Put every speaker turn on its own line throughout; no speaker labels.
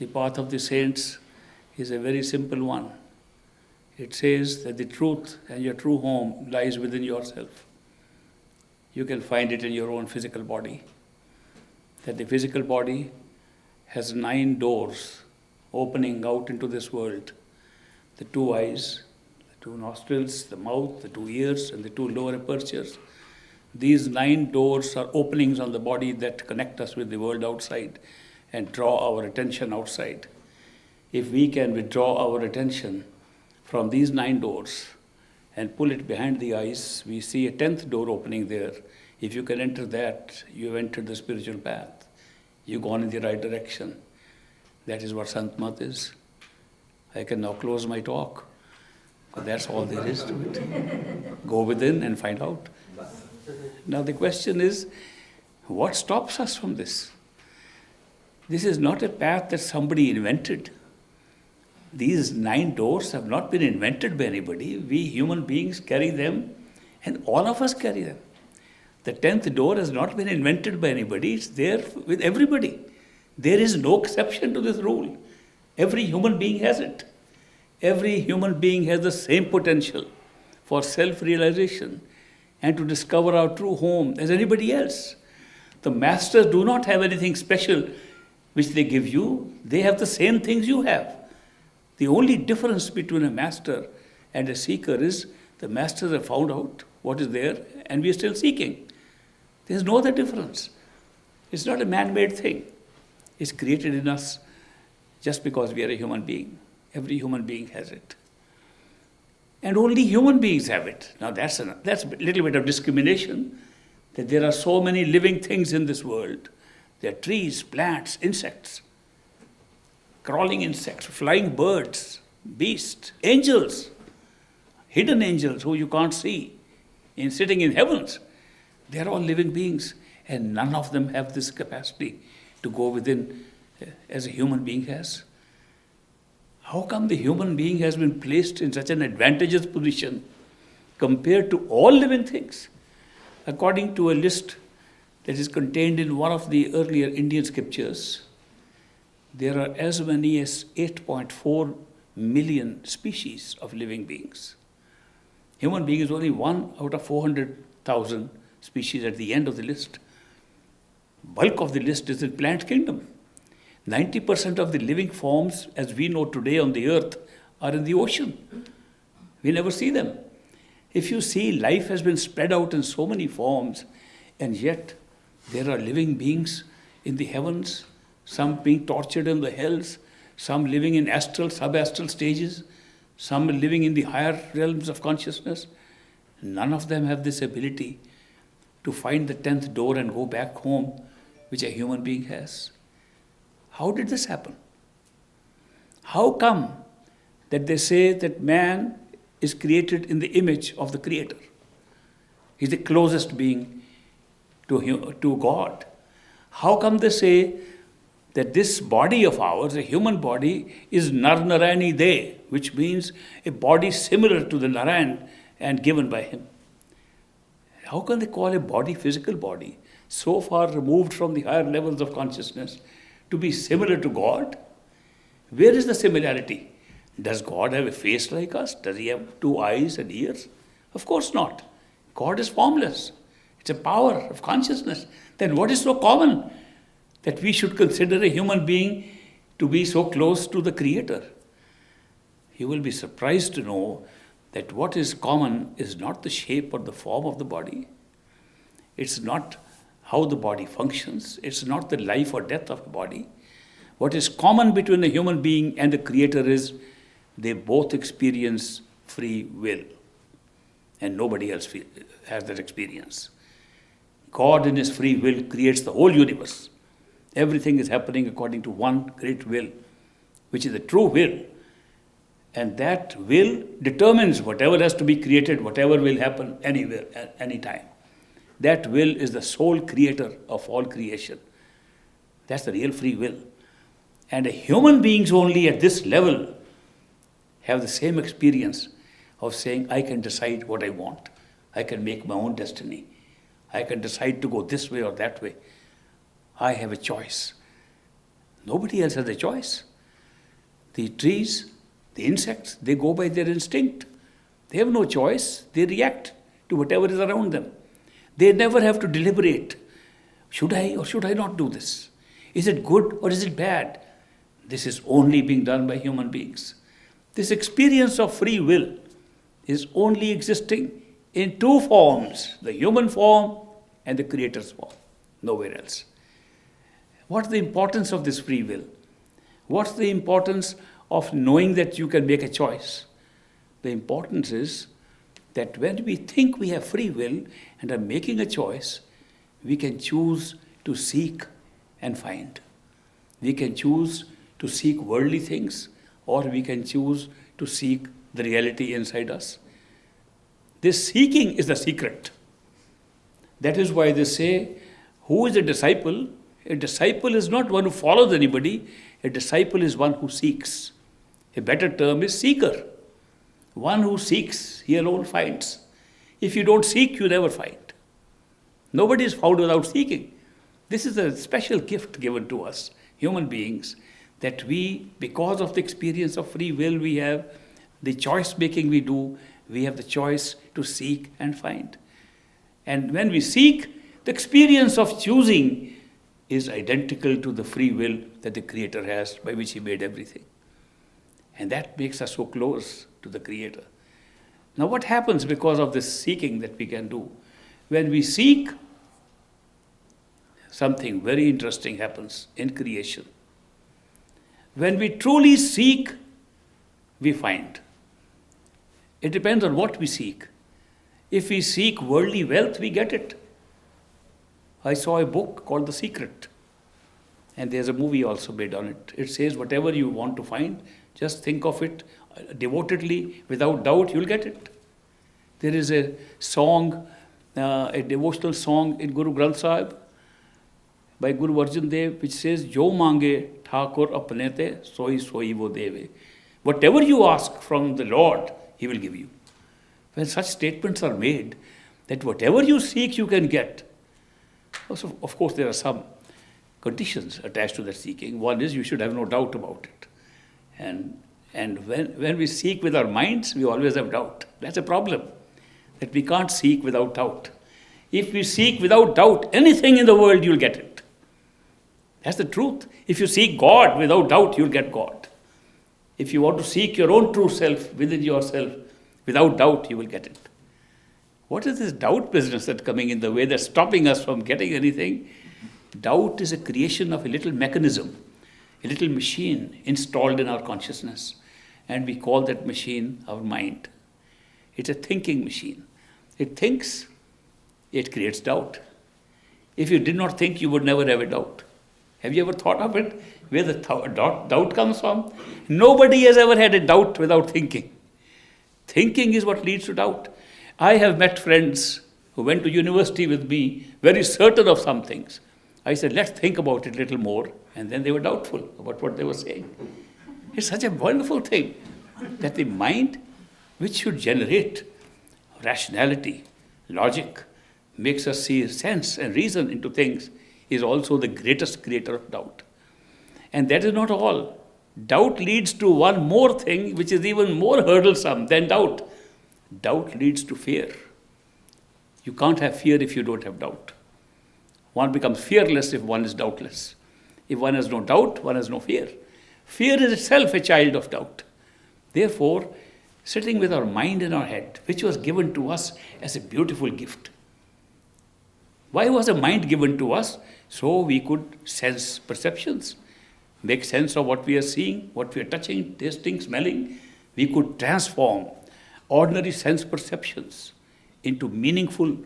The path of the saints is a very simple one. It says that the truth and your true home lies within yourself. You can find it in your own physical body. That the physical body has 9 doors opening out into this world. The 2 eyes, the 2 nostrils, the mouth, the 2 ears, and the 2 lower apertures. These 9 doors are openings on the body that connect us with the world outside and draw our attention outside. If we can withdraw our attention from these 9 doors and pull it behind the eyes, we see a 10th door opening there. If you can enter that, you have entered the spiritual path. You've gone in the right direction. That is what Sant Mat is. I can now close my talk. But that's all there is to it. Go within and find out. Now the question is, what stops us from this? This is not a path that somebody invented. These 9 doors have not been invented by anybody. We human beings carry them, and all of us carry them. The 10th door has not been invented by anybody. It's there with everybody. There is no exception to this rule. Every human being has it. Every human being has the same potential for self-realization and to discover our true home as anybody else. The masters do not have anything special which they give you. They have the same things you have. The only difference between a master and a seeker is the masters have found out what is there and we are still seeking. There's no other difference. It's not a man-made thing. It's created in us just because we are a human being. Every human being has it. And only human beings have it. Now that's a little bit of discrimination, that there are so many living things in this world. There are trees, plants, insects, crawling insects, flying birds, beasts, angels, hidden angels who you can't see, sitting in heavens. They are all living beings, and none of them have this capacity to go within as a human being has. How come the human being has been placed in such an advantageous position compared to all living things? According to a list that is contained in one of the earlier Indian scriptures, there are as many as 8.4 million species of living beings. Human being is only 1 out of 400,000 species at the end of the list. Bulk of the list is in plant kingdom. 90% of the living forms as we know today on the earth are in the ocean. We never see them. If you see, life has been spread out in so many forms, and yet there are living beings in the heavens, some being tortured in the hells, some living in astral, sub-astral stages, some living in the higher realms of consciousness. None of them have this ability to find the 10th door and go back home, which a human being has. How did this happen? How come that they say that man is created in the image of the Creator? He's the closest being to God. How come they say that this body of ours, a human body, is Nar-Narayani De, which means a body similar to the Narayan and given by him? How can they call a body, physical body, so far removed from the higher levels of consciousness, to be similar to God? Where is the similarity? Does God have a face like us? Does he have 2 eyes and ears? Of course not. God is formless. It's a power of consciousness. Then what is so common that we should consider a human being to be so close to the Creator? You will be surprised to know that what is common is not the shape or the form of the body. It's not how the body functions. It's not the life or death of the body. What is common between the human being and the Creator is they both experience free will. And nobody else has that experience. God in his free will creates the whole universe. Everything is happening according to one great will, which is the true will. And that will determines whatever has to be created, whatever will happen anywhere, at any time. That will is the sole creator of all creation. That's the real free will. And human beings only at this level have the same experience of saying, I can decide what I want. I can make my own destiny. I can decide to go this way or that way. I have a choice. Nobody else has a choice. The trees, the insects, they go by their instinct. They have no choice. They react to whatever is around them. They never have to deliberate. Should I or should I not do this? Is it good or is it bad? This is only being done by human beings. This experience of free will is only existing in two forms, the human form and the Creator's form, nowhere else. What's the importance of this free will? What's the importance of knowing that you can make a choice? The importance is that when we think we have free will and are making a choice, we can choose to seek and find. We can choose to seek worldly things, or we can choose to seek the reality inside us. This seeking is the secret. That is why they say, who is a disciple? A disciple is not one who follows anybody. A disciple is one who seeks. A better term is seeker. One who seeks, he alone finds. If you don't seek, you never find. Nobody is found without seeking. This is a special gift given to us, human beings, that we, because of the experience of free will we have, the choice making we do, we have the choice to seek and find. And when we seek, the experience of choosing is identical to the free will that the Creator has, by which He made everything. And that makes us so close to the Creator. Now what happens because of this seeking that we can do? When we seek, something very interesting happens in creation. When we truly seek, we find. It depends on what we seek. If we seek worldly wealth, we get it. I saw a book called The Secret, and there's a movie also made on it. It says whatever you want to find, just think of it devotedly, without doubt, you'll get it. There is a song, a devotional song in Guru Granth Sahib by Guru Arjan Dev, which says, Jo mange Thakur apne te, soi soi wo deve. Whatever you ask from the Lord, He will give you. When such statements are made, that whatever you seek, you can get. Also, of course, there are some conditions attached to that seeking. One is you should have no doubt about it. And when we seek with our minds, we always have doubt. That's a problem, that we can't seek without doubt. If we seek without doubt anything in the world, you'll get it. That's the truth. If you seek God without doubt, you'll get God. If you want to seek your own true self within yourself, without doubt, you will get it. What is this doubt business that's coming in the way that's stopping us from getting anything? Doubt is a creation of a little mechanism, a little machine installed in our consciousness. And we call that machine our mind. It's a thinking machine. It thinks, it creates doubt. If you did not think, you would never have a doubt. Have you ever thought of it? Where the doubt comes from? Nobody has ever had a doubt without thinking. Thinking is what leads to doubt. I have met friends who went to university with me, very certain of some things. I said, let's think about it a little more. And then they were doubtful about what they were saying. It's such a wonderful thing that the mind, which should generate rationality, logic, makes us see sense and reason into things, is also the greatest creator of doubt. And that is not all. Doubt leads to one more thing, which is even more hurdlesome than doubt. Doubt leads to fear. You can't have fear if you don't have doubt. One becomes fearless if one is doubtless. If one has no doubt, one has no fear. Fear is itself a child of doubt. Therefore, sitting with our mind in our head, which was given to us as a beautiful gift. Why was a mind given to us? So we could sense perceptions, make sense of what we are seeing, what we are touching, tasting, smelling. We could transform ordinary sense perceptions into meaningful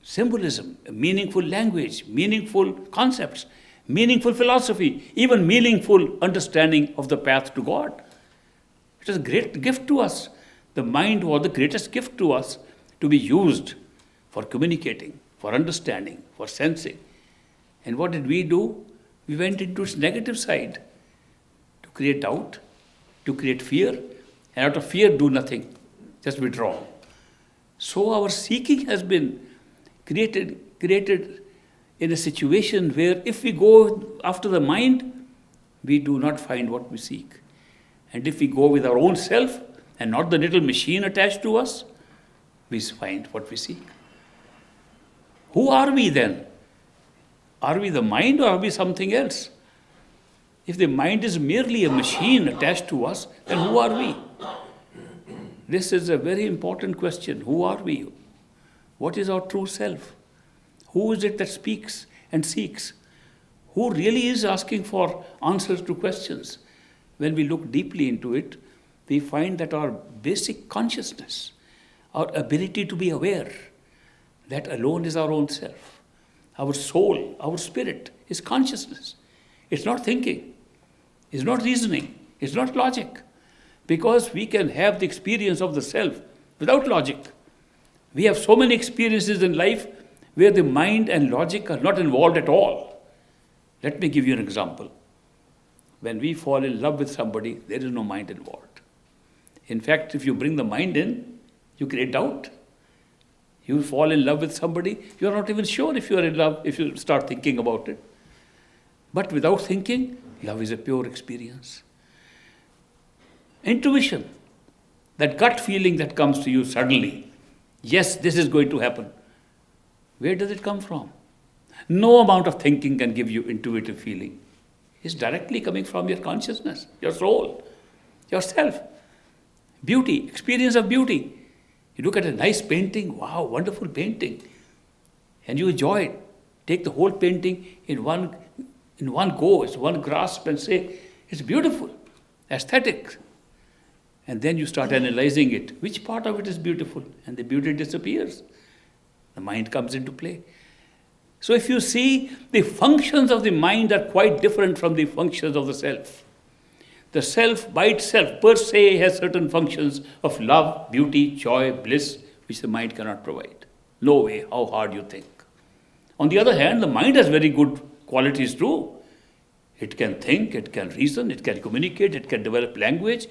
symbolism, meaningful language, meaningful concepts, meaningful philosophy, even meaningful understanding of the path to God. It is a great gift to us. The mind was the greatest gift to us to be used for communicating, for understanding, for sensing. And what did we do? We went into its negative side to create doubt, to create fear, and out of fear do nothing, just withdraw. So our seeking has been created in a situation where if we go after the mind, we do not find what we seek. And if we go with our own self and not the little machine attached to us, we find what we seek. Who are we then? Are we the mind or are we something else? If the mind is merely a machine attached to us, then who are we? This is a very important question. Who are we? What is our true self? Who is it that speaks and seeks? Who really is asking for answers to questions? When we look deeply into it, we find that our basic consciousness, our ability to be aware, that alone is our own self. Our soul, our spirit is consciousness. It's not thinking. It's not reasoning. It's not logic. Because we can have the experience of the self without logic. We have so many experiences in life where the mind and logic are not involved at all. Let me give you an example. When we fall in love with somebody, there is no mind involved. In fact, if you bring the mind in, you create doubt. You fall in love with somebody, you are not even sure if you are in love, if you start thinking about it. But without thinking, love is a pure experience. Intuition, that gut feeling that comes to you suddenly, yes, this is going to happen. Where does it come from? No amount of thinking can give you intuitive feeling. It's directly coming from your consciousness, your soul, yourself. Beauty, experience of beauty. You look at a nice painting, wow, wonderful painting, and you enjoy it. Take the whole painting in one go, it's one grasp, and say, it's beautiful, aesthetic. And then you start analyzing it. Which part of it is beautiful? And the beauty disappears. The mind comes into play. So if you see, the functions of the mind are quite different from the functions of the self. The self by itself, per se, has certain functions of love, beauty, joy, bliss, which the mind cannot provide. No way, how hard you think. On the other hand, the mind has very good qualities too. It can think, it can reason, it can communicate, it can develop language,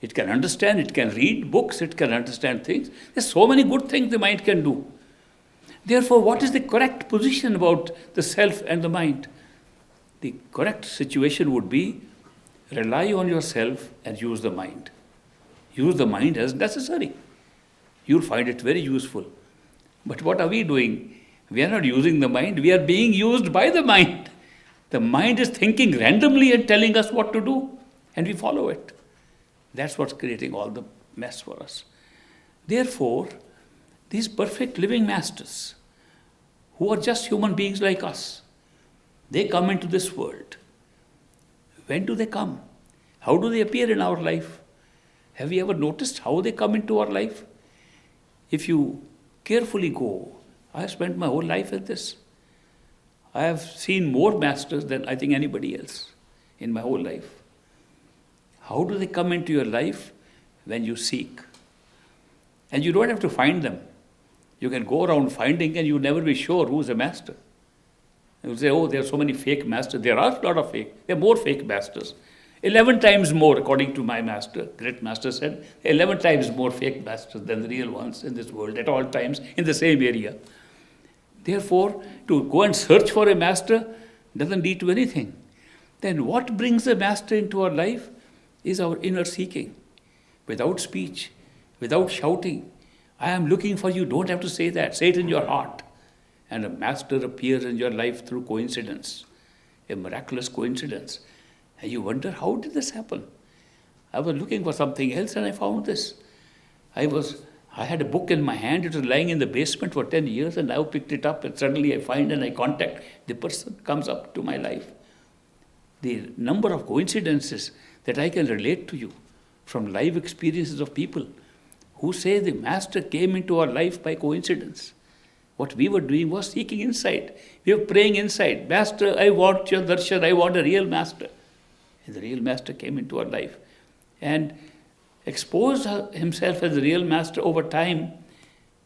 it can understand, it can read books, it can understand things. There's so many good things the mind can do. Therefore, what is the correct position about the self and the mind? The correct situation would be rely on yourself and use the mind. Use the mind as necessary. You'll find it very useful. But what are we doing? We are not using the mind, we are being used by the mind. The mind is thinking randomly and telling us what to do, and we follow it. That's what's creating all the mess for us. Therefore, these perfect living masters, who are just human beings like us, they come into this world. When do they come? How do they appear in our life? Have you ever noticed how they come into our life? If you carefully go, I have spent my whole life at this. I have seen more masters than I think anybody else in my whole life. How do they come into your life? When you seek. And you don't have to find them. You can go around finding and you'll never be sure who's a master. You say, oh, there are so many fake masters. There are a lot of fake. There are more fake masters. 11 times more, according to my master, great master said, 11 times more fake masters than the real ones in this world at all times in the same area. Therefore, to go and search for a master doesn't lead to anything. Then what brings a master into our life is our inner seeking. Without speech, without shouting, I am looking for you, don't have to say that, say it in your heart. And a master appears in your life through coincidence, a miraculous coincidence. And you wonder, how did this happen? I was looking for something else and I found this. I had a book in my hand, it was lying in the basement for 10 years and now picked it up and suddenly I find and I contact, the person comes up to my life. The number of coincidences that I can relate to you from live experiences of people who say the master came into our life by coincidence. What we were doing was seeking inside. We were praying inside. Master, I want your darshan, I want a real master. And the real master came into our life and exposed himself as the real master over time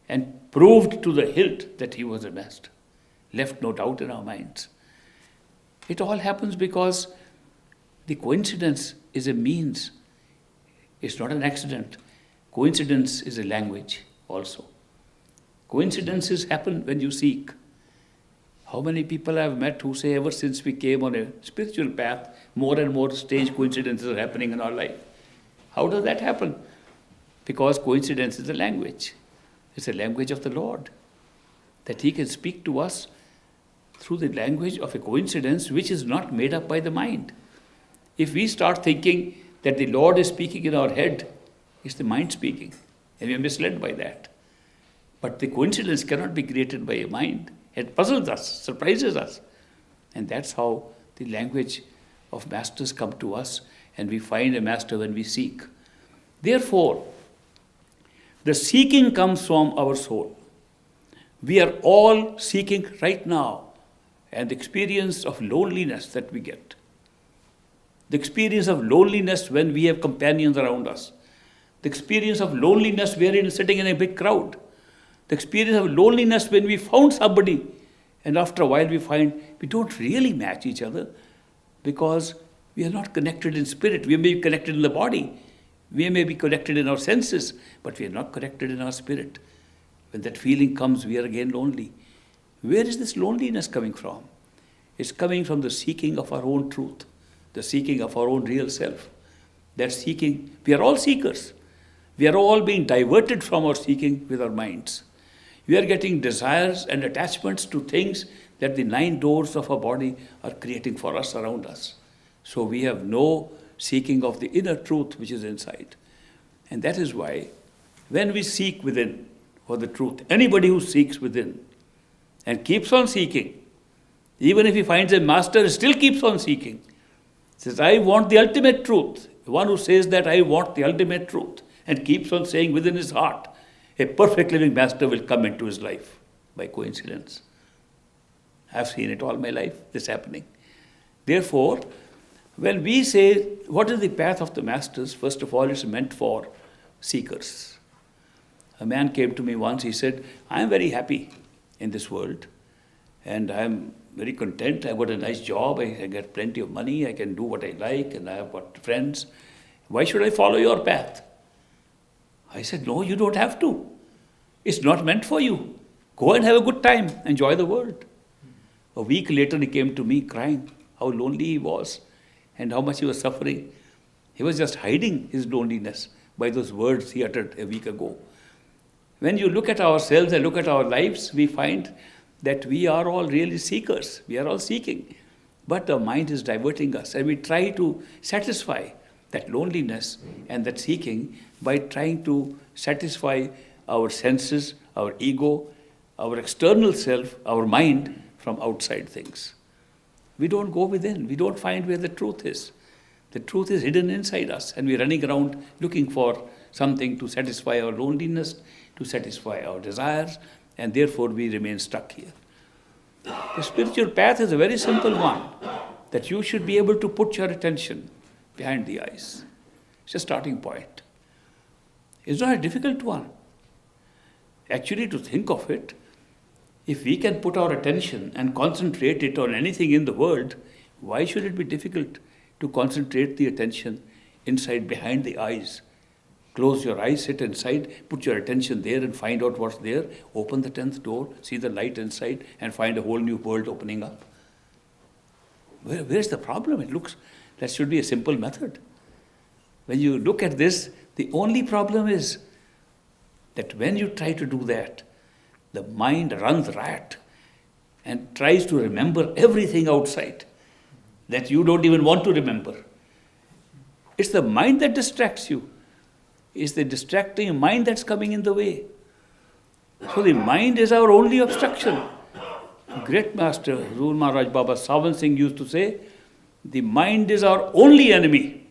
and proved to the hilt that he was a master. Left no doubt in our minds. It all happens because the coincidence is a means. It's not an accident. Coincidence is a language also. Coincidences happen when you seek. How many people I have met who say ever since we came on a spiritual path, more and more strange coincidences are happening in our life. How does that happen? Because coincidence is a language. It's a language of the Lord. That He can speak to us through the language of a coincidence which is not made up by the mind. If we start thinking that the Lord is speaking in our head, it's the mind speaking, and we are misled by that. But the coincidence cannot be created by a mind. It puzzles us, surprises us. And that's how the language of masters come to us, and we find a master when we seek. Therefore, the seeking comes from our soul. We are all seeking right now, and the experience of loneliness that we get. The experience of loneliness when we have companions around us. The experience of loneliness wherein sitting in a big crowd. The experience of loneliness when we found somebody, and after a while we find we don't really match each other because we are not connected in spirit. We may be connected in the body. We may be connected in our senses, but we are not connected in our spirit. When that feeling comes, we are again lonely. Where is this loneliness coming from? It's coming from the seeking of our own truth, the seeking of our own real self. That seeking, we are all seekers. We are all being diverted from our seeking with our minds. We are getting desires and attachments to things that the 9 doors of our body are creating for us around us. So we have no seeking of the inner truth which is inside. And that is why when we seek within for the truth, anybody who seeks within and keeps on seeking, even if he finds a master, still keeps on seeking. Says, I want the ultimate truth. The one who says that I want the ultimate truth and keeps on saying within his heart, a perfect living master will come into his life by coincidence. I've seen it all my life, this happening. Therefore, when we say, what is the path of the masters? First of all, it's meant for seekers. A man came to me once, he said, I am very happy in this world and I am very content. I've got a nice job, I get plenty of money, I can do what I like, and I have got friends. Why should I follow your path? I said, no, you don't have to. It's not meant for you. Go and have a good time, enjoy the world. A week later he came to me crying, how lonely he was and how much he was suffering. He was just hiding his loneliness by those words he uttered a week ago. When you look at ourselves and look at our lives, we find that we are all really seekers. We are all seeking. But the mind is diverting us, and we try to satisfy that loneliness and that seeking by trying to satisfy our senses, our ego, our external self, our mind from outside things. We don't go within. We don't find where the truth is. The truth is hidden inside us, and we're running around looking for something to satisfy our loneliness, to satisfy our desires, and therefore we remain stuck here. The spiritual path is a very simple one, that you should be able to put your attention behind the eyes. It's a starting point. It's not a difficult one. Actually, to think of it, if we can put our attention and concentrate it on anything in the world, why should it be difficult to concentrate the attention inside behind the eyes? Close your eyes, sit inside, put your attention there and find out what's there. Open the 10th door, see the light inside, and find a whole new world opening up. Where's the problem? It looks, that should be a simple method. When you look at this, the only problem is that when you try to do that, the mind runs riot and tries to remember everything outside that you don't even want to remember. It's the mind that distracts you. It's the distracting mind that's coming in the way. So the mind is our only obstruction. Great master, Huzur Maharaj Baba Sawan Singh used to say, the mind is our only enemy.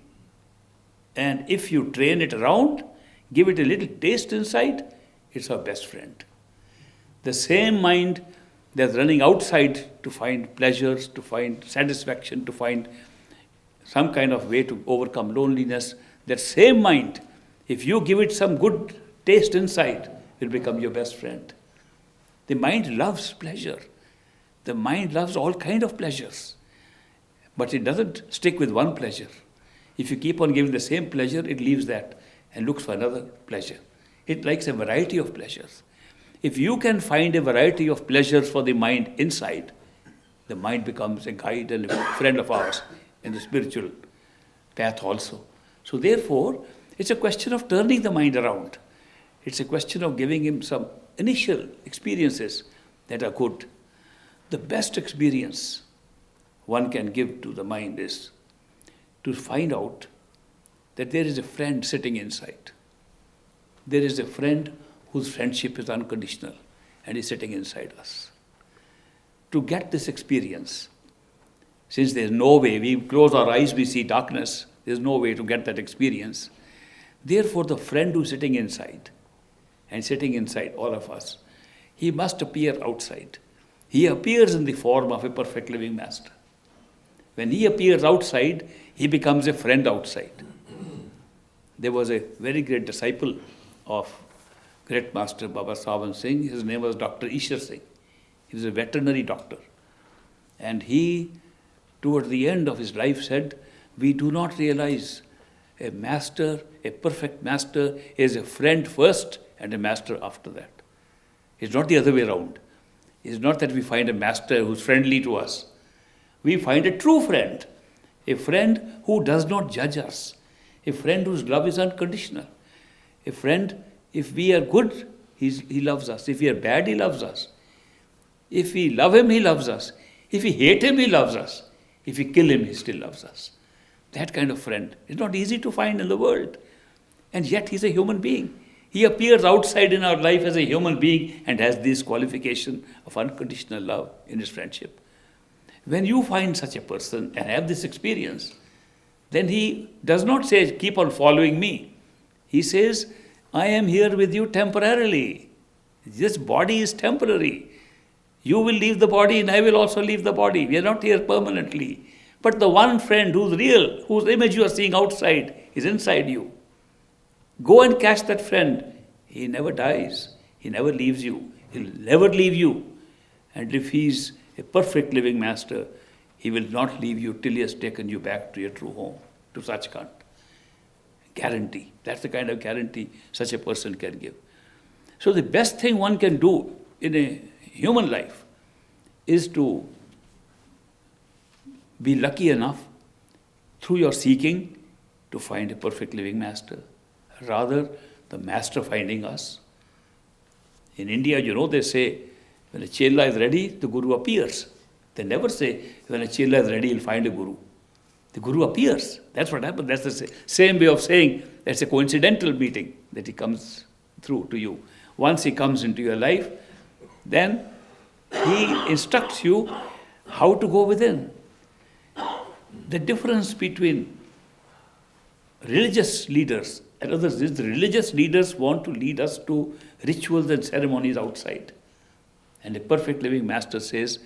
And if you train it around, give it a little taste inside, it's our best friend. The same mind that's running outside to find pleasures, to find satisfaction, to find some kind of way to overcome loneliness, that same mind, if you give it some good taste inside, will become your best friend. The mind loves pleasure. The mind loves all kind of pleasures. But it doesn't stick with one pleasure. If you keep on giving the same pleasure, it leaves that and looks for another pleasure. It likes a variety of pleasures. If you can find a variety of pleasures for the mind inside, the mind becomes a guide and a friend of ours in the spiritual path also. So therefore, It's a question of turning the mind around. It's a question of giving him some initial experiences that are good. The best experience one can give to the mind is to find out that there is a friend sitting inside. There is a friend whose friendship is unconditional and is sitting inside us. To get this experience, since there's no way, we close our eyes, we see darkness, there's no way to get that experience. Therefore, the friend who's sitting inside, and sitting inside all of us, he must appear outside. He appears in the form of a perfect living master. When he appears outside, he becomes a friend outside. There was a very great disciple of great master Baba Sawan Singh. His name was Dr. Ishwar Singh. He was a veterinary doctor. And he, toward the end of his life, said, we do not realize a master, a perfect master, is a friend first and a master after that. It's not the other way around. It's not that we find a master who's friendly to us. We find a true friend, a friend who does not judge us, a friend whose love is unconditional, a friend, if we are good, he loves us. If we are bad, he loves us. If we love him, he loves us. If we hate him, he loves us. If we kill him, he still loves us. That kind of friend is not easy to find in the world. And yet he's a human being. He appears outside in our life as a human being and has this qualification of unconditional love in his friendship. When you find such a person and have this experience, then he does not say, keep on following me. He says, I am here with you temporarily. This body is temporary. You will leave the body and I will also leave the body. We are not here permanently. But the one friend who's real, whose image you are seeing outside, is inside you. Go and catch that friend. He never dies. He never leaves you. He'll never leave you. And if he's a perfect living master, he will not leave you till he has taken you back to your true home, to Sachkhand. Guarantee. That's the kind of guarantee such a person can give. So the best thing one can do in a human life is to be lucky enough through your seeking to find a perfect living master. Rather, the master finding us. In India, they say, when a chela is ready, the guru appears. They never say, when a chela is ready, he'll find a guru. The guru appears. That's what happens. That's the same way of saying that's a coincidental meeting that he comes through to you. Once he comes into your life, then he instructs you how to go within. The difference between religious leaders and others is the religious leaders want to lead us to rituals and ceremonies outside. And a perfect living master says,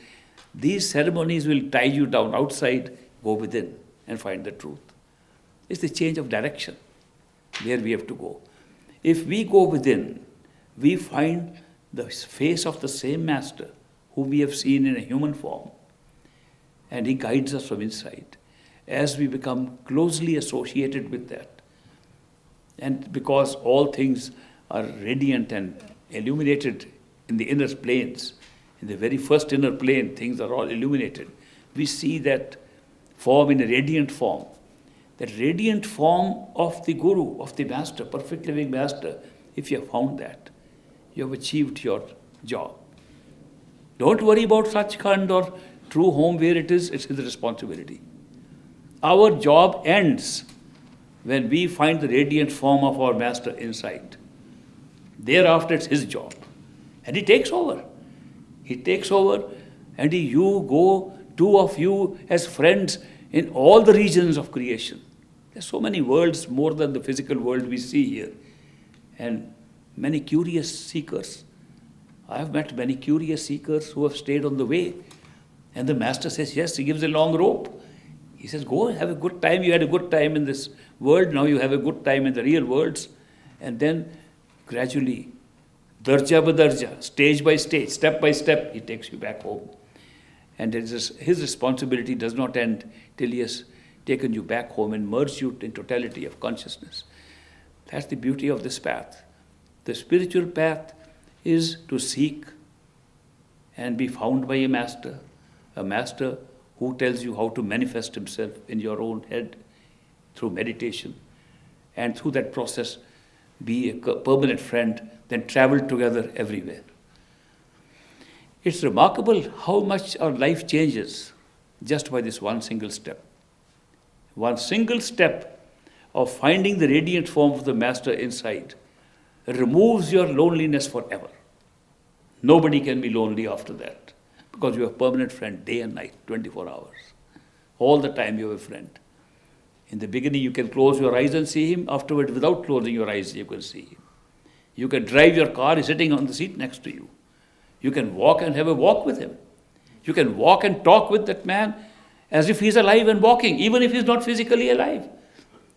these ceremonies will tie you down outside, go within and find the truth. It's the change of direction where we have to go. If we go within, we find the face of the same master whom we have seen in a human form. And he guides us from inside as we become closely associated with that. And because all things are radiant and illuminated in the inner planes, in the very first inner plane, things are all illuminated. We see that form in a radiant form. That radiant form of the Guru, of the Master, perfect living Master, if you have found that, you have achieved your job. Don't worry about Sachkhand or true home where it is, it's his responsibility. Our job ends when we find the radiant form of our Master inside. Thereafter, it's his job. And he takes over. He takes over and you go, two of you as friends in all the regions of creation. There's so many worlds more than the physical world we see here. And many curious seekers. I have met many curious seekers who have stayed on the way. And the Master says, yes, he gives a long rope. He says, go have a good time. You had a good time in this world. Now you have a good time in the real worlds. And then gradually, darja by darja, stage by stage, step by step, he takes you back home. And his responsibility does not end till he has taken you back home and merged you in totality of consciousness. That's the beauty of this path. The spiritual path is to seek and be found by a master who tells you how to manifest himself in your own head through meditation. and through that process be a permanent friend, then travel together everywhere. It's remarkable how much our life changes just by this one single step. One single step of finding the radiant form of the Master inside removes your loneliness forever. Nobody can be lonely after that because you have a permanent friend day and night, 24 hours. All the time you have a friend. In the beginning you can close your eyes and see him. Afterward, without closing your eyes, you can see him. You can drive your car, he's sitting on the seat next to you. You can walk and have a walk with him. You can walk and talk with that man as if he's alive and walking, even if he's not physically alive.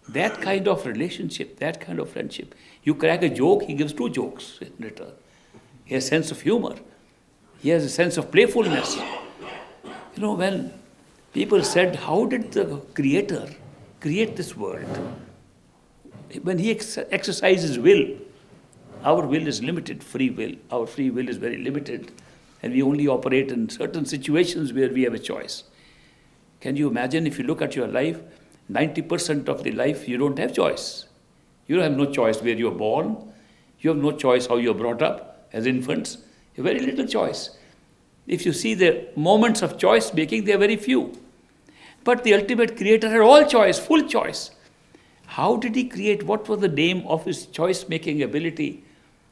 That kind of relationship, that kind of friendship. You crack a joke, he gives 2 jokes in return. He has a sense of humor. He has a sense of playfulness. You know, when people said, how did the Creator create this world? When he exercises will, our will is limited, free will. Our free will is very limited. And we only operate in certain situations where we have a choice. Can you imagine if you look at your life, 90% of the life you don't have choice. You have no choice where you're born. You have no choice how you're brought up as infants. You have very little choice. If you see the moments of choice making, they are very few. But the ultimate Creator had all choice, full choice. How did he create? What was the name of his choice-making ability?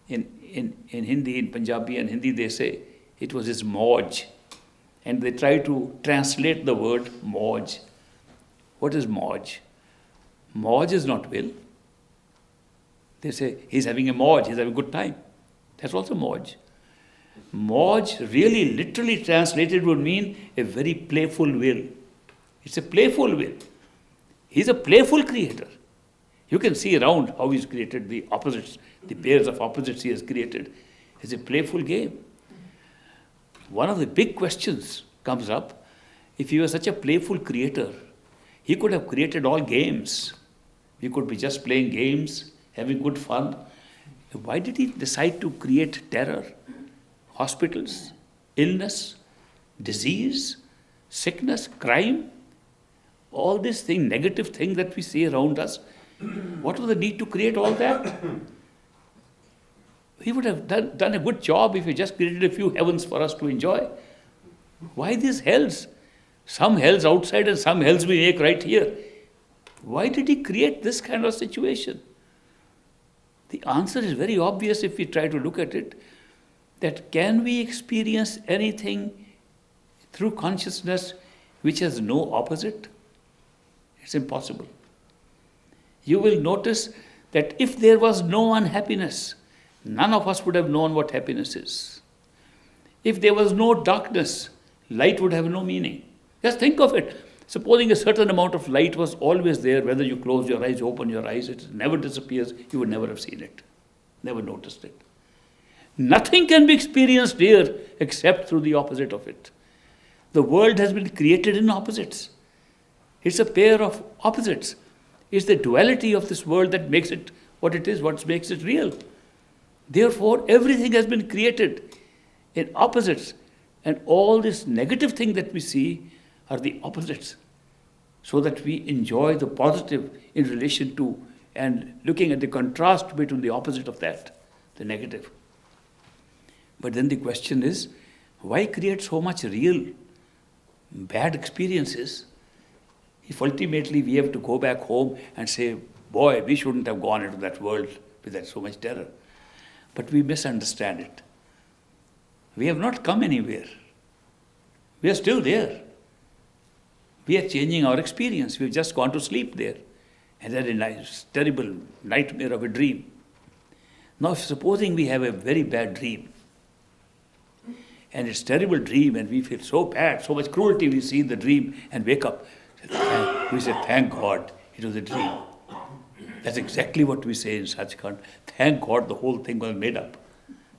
In Hindi, in Punjabi and Hindi, they say it was his Mauj. And they try to translate the word Mauj. What is Mauj? Mauj is not will. They say he's having a Mauj, he's having a good time. That's also Mauj. Mauj really literally translated would mean a very playful will. It's a playful will. He's a playful creator. You can see around how he's created the opposites, the pairs of opposites he has created. It's a playful game. One of the big questions comes up, if he was such a playful creator, he could have created all games. We could be just playing games, having good fun. Why did he decide to create terror? Hospitals, illness, disease, sickness, crime, all this thing, negative thing that we see around us. What was the need to create all that? He would have done a good job if he just created a few heavens for us to enjoy. Why these hells? Some hells outside and some hells we make right here. Why did he create this kind of situation? The answer is very obvious if we try to look at it, that can we experience anything through consciousness which has no opposite? It's impossible. You will notice that if there was no unhappiness, none of us would have known what happiness is. If there was no darkness, light would have no meaning. Just think of it. Supposing a certain amount of light was always there, whether you close your eyes, open your eyes, it never disappears, you would never have seen it, never noticed it. Nothing can be experienced here except through the opposite of it. The world has been created in opposites. It's a pair of opposites. It's the duality of this world that makes it what it is, what makes it real. Therefore, everything has been created in opposites. And all this negative thing that we see are the opposites. So that we enjoy the positive in relation to and looking at the contrast between the opposite of that, the negative. But then the question is, why create so much real bad experiences if ultimately we have to go back home and say, boy, we shouldn't have gone into that world with that so much terror. But we misunderstand it. We have not come anywhere. We are still there. We are changing our experience. We've just gone to sleep there. And had a nice, terrible nightmare of a dream. Now, supposing we have a very bad dream, and it's a terrible dream, and we feel so bad, so much cruelty we see in the dream, and wake up. We say, thank God, it was a dream. That's exactly what we say in Sachkhand. Thank God the whole thing was made up.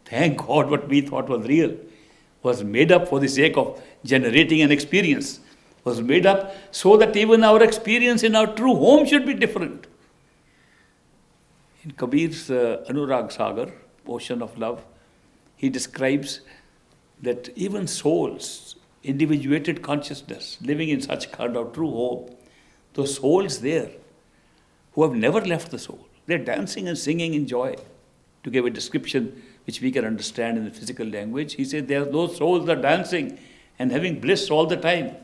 Thank God what we thought was real was made up for the sake of generating an experience. Was made up so that even our experience in our true home should be different. In Kabir's Anurag Sagar, Ocean of Love, he describes that even souls, individuated consciousness, living in such kind of true home, those souls there, who have never left the soul. They're dancing and singing in joy. To give a description which we can understand in the physical language, he said there are those souls that are dancing and having bliss all the time.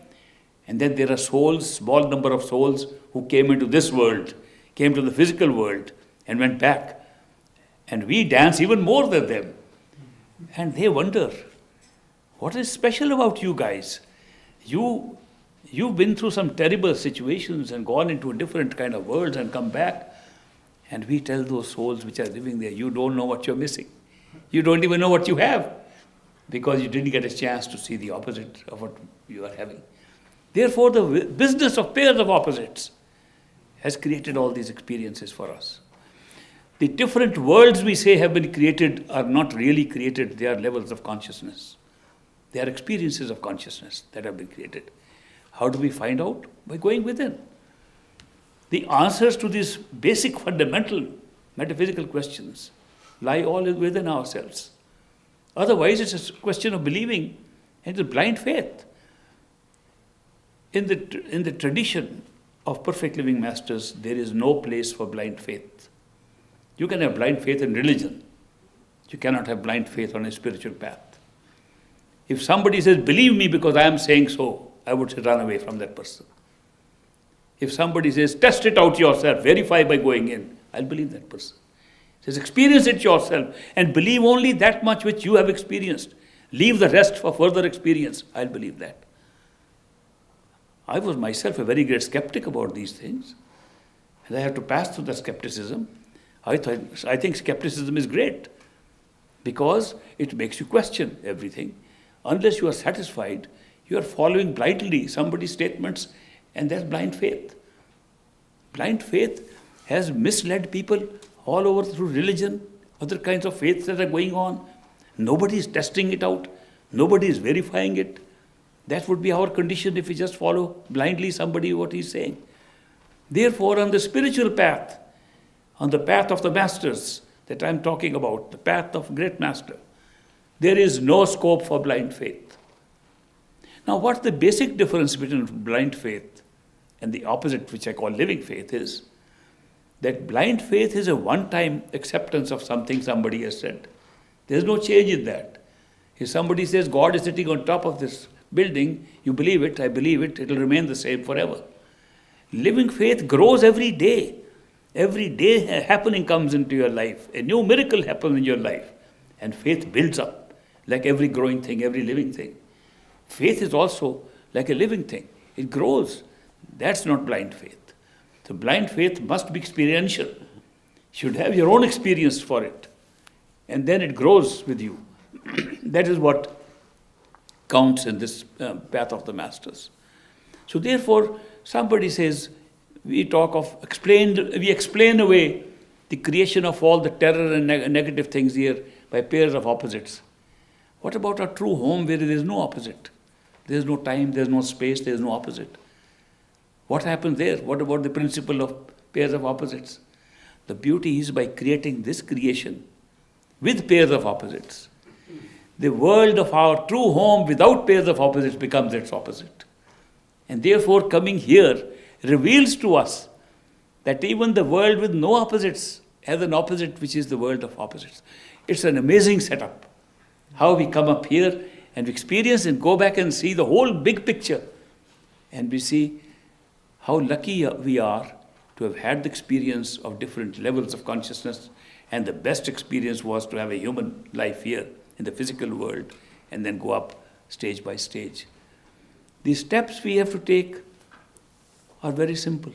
And then there are souls, small number of souls, who came into this world, came to the physical world and went back. And we dance even more than them. And they wonder, what is special about you guys? You've been through some terrible situations and gone into a different kind of world and come back. And we tell those souls which are living there, you don't know what you're missing. You don't even know what you have, because you didn't get a chance to see the opposite of what you are having. Therefore, the business of pairs of opposites has created all these experiences for us. The different worlds we say have been created are not really created, they are levels of consciousness. They are experiences of consciousness that have been created. How do we find out? By going within. The answers to these basic fundamental metaphysical questions lie all within ourselves. Otherwise, it's a question of believing, and it's blind faith. In the tradition of perfect living masters, there is no place for blind faith. You can have blind faith in religion. You cannot have blind faith on a spiritual path. If somebody says, believe me because I am saying so, I would say run away from that person. If somebody says, test it out yourself, verify by going in, I'll believe that person. Says, experience it yourself and believe only that much which you have experienced. Leave the rest for further experience. I'll believe that. I was myself a very great skeptic about these things. And I have to pass through that skepticism. I think skepticism is great because it makes you question everything. Unless you are satisfied, you are following blindly somebody's statements, and that's blind faith. Blind faith has misled people all over through religion, other kinds of faiths that are going on. Nobody is testing it out. Nobody is verifying it. That would be our condition if we just follow blindly somebody what he's saying. Therefore, on the spiritual path, on the path of the masters that I'm talking about, the path of great master, there is no scope for blind faith. Now, what's the basic difference between blind faith and the opposite, which I call living faith, is that blind faith is a one-time acceptance of something somebody has said. There's no change in that. If somebody says God is sitting on top of this building, you believe it, I believe it, it will remain the same forever. Living faith grows every day. Every day a happening comes into your life. A new miracle happens in your life. And faith builds up like every growing thing, every living thing. Faith is also like a living thing. It grows. That's not blind faith. So blind faith must be experiential. You should have your own experience for it. And then it grows with you. That is what counts in this path of the masters. So therefore, somebody says, we explain away the creation of all the terror and negative things here by pairs of opposites. What about our true home where there is no opposite? There is no time, there is no space, there is no opposite. What happens there? What about the principle of pairs of opposites? The beauty is by creating this creation with pairs of opposites. The world of our true home without pairs of opposites becomes its opposite. And therefore coming here reveals to us that even the world with no opposites has an opposite which is the world of opposites. It's an amazing setup. How we come up here and experience and go back and see the whole big picture. And we see how lucky we are to have had the experience of different levels of consciousness. And the best experience was to have a human life here in the physical world and then go up stage by stage. The steps we have to take are very simple.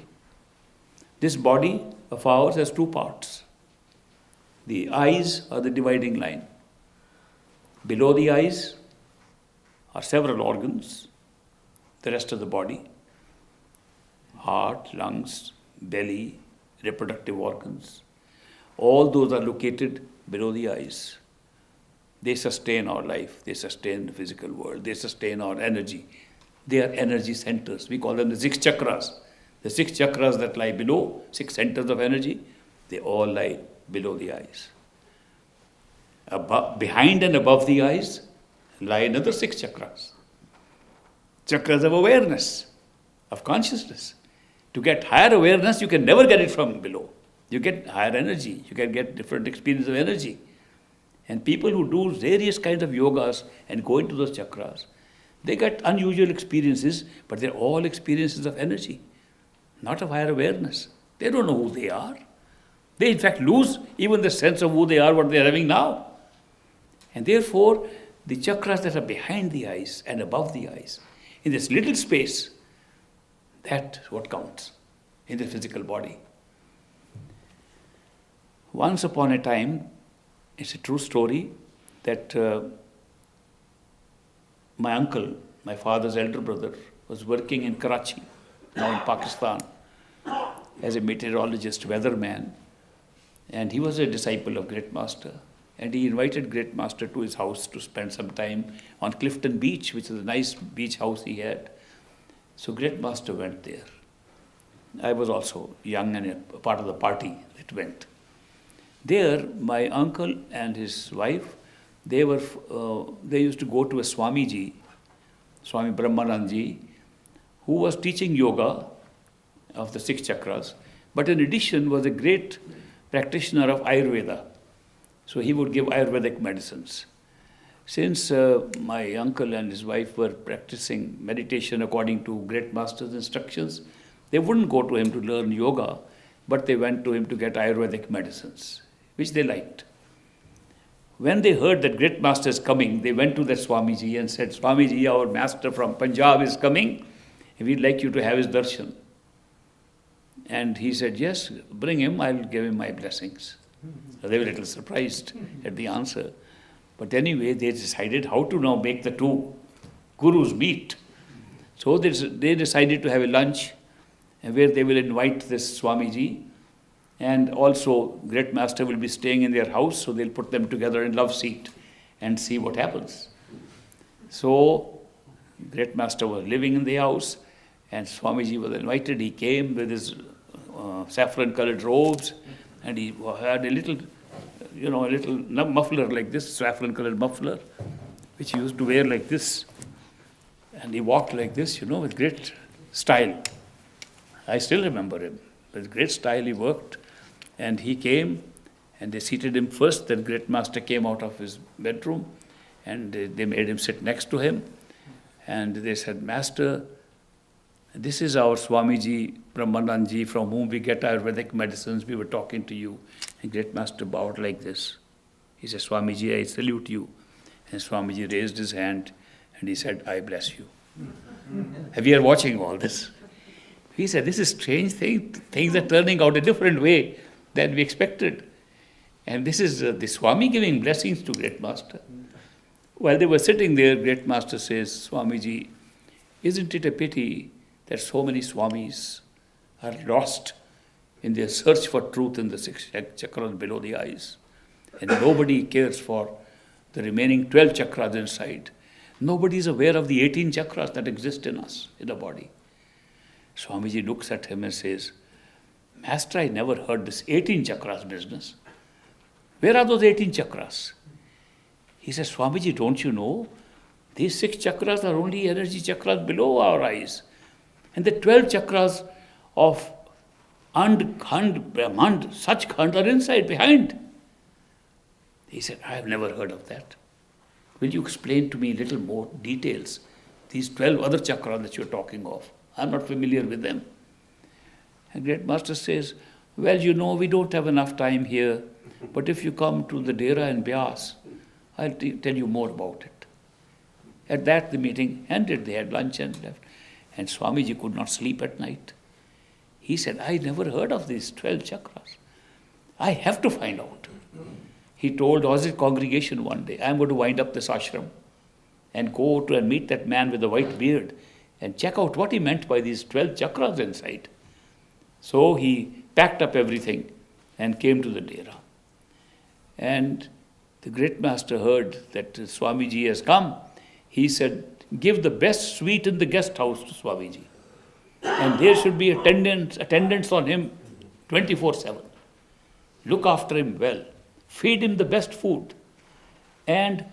This body of ours has two parts. The eyes are the dividing line. Below the eyes are several organs, the rest of the body, heart, lungs, belly, reproductive organs. All those are located below the eyes. They sustain our life, they sustain the physical world, they sustain our energy. They are energy centers. We call them the 6 chakras. The 6 chakras that lie below, 6 centers of energy, they all lie below the eyes. Behind and above the eyes lie another 6 chakras. Chakras of awareness, of consciousness. To get higher awareness, you can never get it from below. You get higher energy. You can get different experience of energy. And people who do various kinds of yogas and go into those chakras, they get unusual experiences, but they're all experiences of energy, not of higher awareness. They don't know who they are. They, in fact, lose even the sense of who they are, what they're having now. And therefore, the chakras that are behind the eyes and above the eyes, in this little space, that's what counts in the physical body. Once upon a time, it's a true story, that my uncle, my father's elder brother, was working in Karachi, now in Pakistan, as a meteorologist, weatherman. And he was a disciple of Great Master. And he invited Great Master to his house to spend some time on Clifton Beach, which is a nice beach house he had. So Great Master went there. I was also young and a part of the party that went. There, my uncle and his wife, they used to go to a Swamiji, Swami Brahmanandji, who was teaching yoga of the 6 chakras, but in addition was a great practitioner of Ayurveda. So he would give Ayurvedic medicines. Since my uncle and his wife were practicing meditation according to Great Master's instructions, they wouldn't go to him to learn yoga, but they went to him to get Ayurvedic medicines, which they liked. When they heard that Great Master is coming, they went to that Swamiji and said, Swamiji, our master from Punjab is coming, and we'd like you to have his darshan. And he said, yes, bring him, I'll give him my blessings. So they were a little surprised at the answer. But anyway, they decided how to now make the two gurus meet. So they decided to have a lunch where they will invite this Swamiji, and also Great Master will be staying in their house, so they'll put them together in love seat and see what happens. So Great Master was living in the house, and Swamiji was invited. He came with his saffron-colored robes, and he had a little muffler like this, saffron-colored muffler, which he used to wear like this. And he walked like this, with great style. I still remember him. With great style he worked. And he came, and they seated him first. Then Great Master came out of his bedroom, and they made him sit next to him. And they said, Master, this is our Swamiji Brahmanandji, from whom we get Ayurvedic medicines. We were talking to you. And Great Master bowed like this. He said, Swamiji, I salute you. And Swamiji raised his hand and he said, I bless you. We are watching all this. He said, this is a strange thing. Things are turning out a different way than we expected. And this is the Swami giving blessings to Great Master. While they were sitting there, Great Master says, Swamiji, isn't it a pity that so many Swamis are lost in their search for truth in the 6 chakras below the eyes? And nobody cares for the remaining 12 chakras inside. Nobody is aware of the 18 chakras that exist in us, in the body. Swamiji looks at him and says, Master, I never heard this 18 chakras business. Where are those 18 chakras? He says, Swamiji, don't you know? These 6 chakras are only energy chakras below our eyes. And the 12 chakras of And, Khand, Brahmand, such Khand are inside, behind. He said, I have never heard of that. Will you explain to me a little more details? These 12 other chakras that you're talking of. I'm not familiar with them. And Great Master says, well, we don't have enough time here, but if you come to the Dera in Byas, I'll tell you more about it. At that, the meeting ended. They had lunch and left. And Swamiji could not sleep at night. He said, I never heard of these 12 chakras. I have to find out. He told his congregation one day, I'm going to wind up this ashram and go to and meet that man with the white beard and check out what he meant by these 12 chakras inside. So he packed up everything and came to the Dera. And the Great Master heard that Swamiji has come. He said, give the best suite in the guest house to Swamiji. And there should be attendants on him 24/7. Look after him well. Feed him the best food. And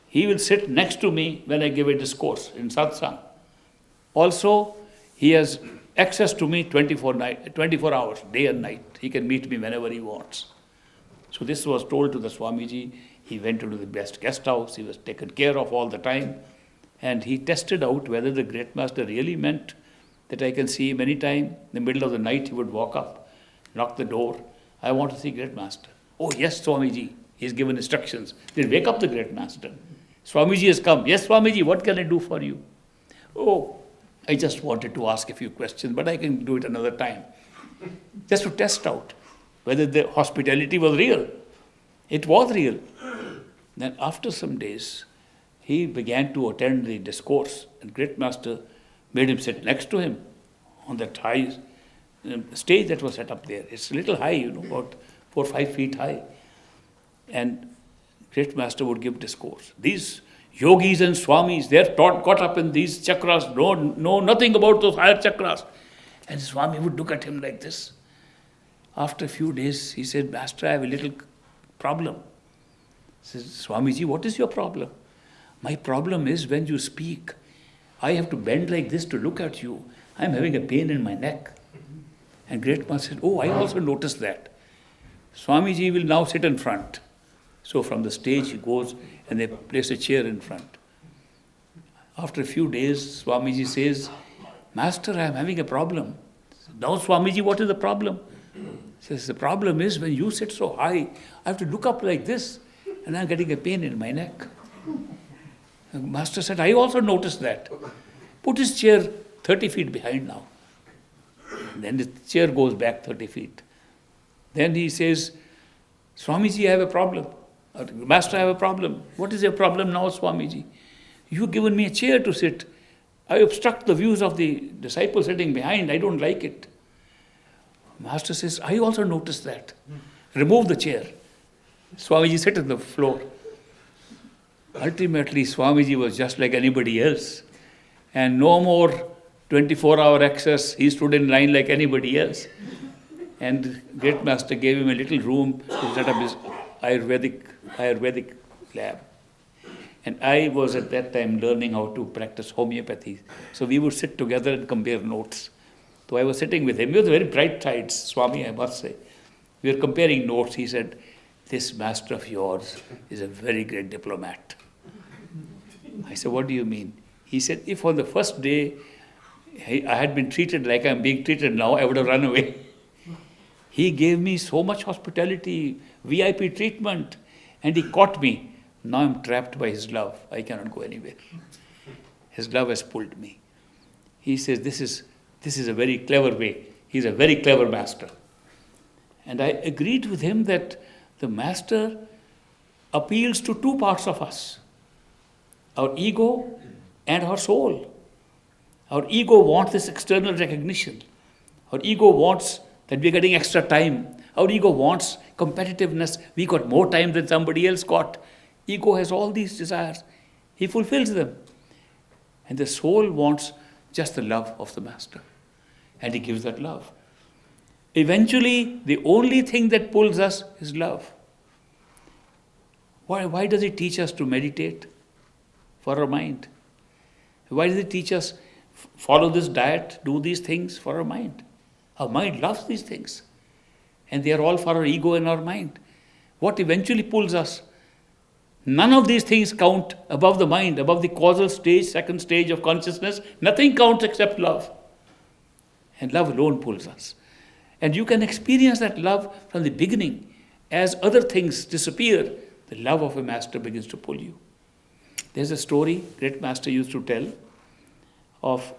he will sit next to me when I give a discourse in satsang. Also, he has access to me 24 hours, day and night. He can meet me whenever he wants. So this was told to the Swamiji. He went into the best guest house. He was taken care of all the time. And he tested out whether the great master really meant that I can see him anytime. In the middle of the night, he would walk up, knock the door. I want to see great master. Oh, yes, Swamiji. He's given instructions. Then wake up the great master. Swamiji has come. Yes, Swamiji, what can I do for you? Oh, I just wanted to ask a few questions, but I can do it another time. Just to test out whether the hospitality was real. It was real. Then after some days, he began to attend the discourse, and great master made him sit next to him on that high stage that was set up there. It's a little high, about 4 or 5 feet high. And great master would give discourse. These yogis and swamis, they're caught up in these chakras, know nothing about those higher chakras. And Swami would look at him like this. After a few days, he said, Master, I have a little problem. He says, Swamiji, what is your problem? My problem is when you speak, I have to bend like this to look at you. I'm having a pain in my neck. And great master said, oh, I also noticed that. Swamiji will now sit in front. So from the stage he goes and they place a chair in front. After a few days, Swamiji says, Master, I am having a problem. Now, Swamiji, what is the problem? He says, the problem is when you sit so high, I have to look up like this and I'm getting a pain in my neck. The master said, I also noticed that. Put his chair 30 feet behind now. Then the chair goes back 30 feet. Then he says, Swamiji, I have a problem. Master, I have a problem. What is your problem now, Swamiji? You've given me a chair to sit. I obstruct the views of the disciple sitting behind. I don't like it. Master says, I also noticed that. Remove the chair. Swamiji sit on the floor. Ultimately, Swamiji was just like anybody else. And no more 24-hour access. He stood in line like anybody else. And great master gave him a little room to set up his Ayurvedic lab. And I was at that time learning how to practice homeopathy. So we would sit together and compare notes. So I was sitting with him. He was very bright-eyed Swami, I must say. We were comparing notes. He said, this master of yours is a very great diplomat. I said, what do you mean? He said, if on the first day I had been treated like I'm being treated now, I would have run away. He gave me so much hospitality, VIP treatment, and he caught me. Now I'm trapped by his love. I cannot go anywhere. His love has pulled me. He says, this is a very clever way. He's a very clever master. And I agreed with him that the master appeals to two parts of us, our ego and our soul. Our ego wants this external recognition. Our ego wants that we're getting extra time. Our ego wants competitiveness. We got more time than somebody else got. Ego has all these desires. He fulfills them. And the soul wants just the love of the master. And he gives that love. Eventually, the only thing that pulls us is love. Why does he teach us to meditate? For our mind. Why does he teach us follow this diet, do these things for our mind? Our mind loves these things. And they are all for our ego and our mind. What eventually pulls us? None of these things count above the mind, above the causal stage, second stage of consciousness. Nothing counts except love. And love alone pulls us. And you can experience that love from the beginning. As other things disappear, the love of a master begins to pull you. There's a story great master used to tell of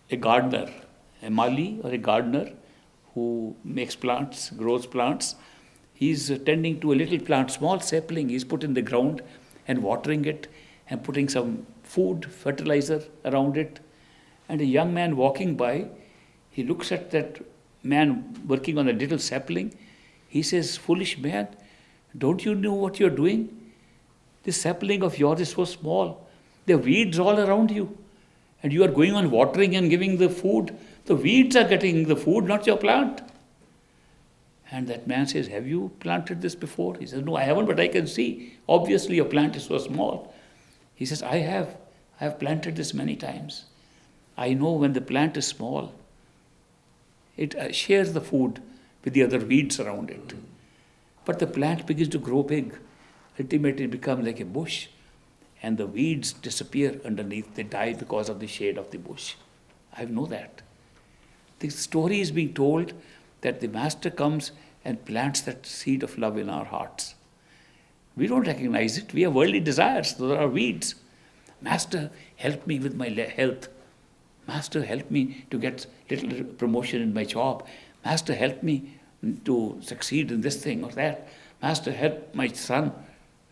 a gardener, a Mali or a gardener who makes plants, grows plants. He's tending to a little plant, small sapling. He's put in the ground and watering it and putting some food, fertilizer around it. And a young man walking by, he looks at that man working on a little sapling. He says, foolish man, don't you know what you're doing? This sapling of yours is so small. There are weeds all around you. And you are going on watering and giving the food. The weeds are getting the food, not your plant. And that man says, have you planted this before? He says, no, I haven't, but I can see. Obviously, your plant is so small. He says, I have planted this many times. I know when the plant is small, it shares the food with the other weeds around it. But the plant begins to grow big. Ultimately, it becomes like a bush, and the weeds disappear underneath. They die because of the shade of the bush. I know that. The story is being told that the Master comes and plants that seed of love in our hearts. We don't recognize it. We have worldly desires. Those are weeds. Master, help me with my health. Master, help me to get little promotion in my job. Master, help me to succeed in this thing or that. Master, help my son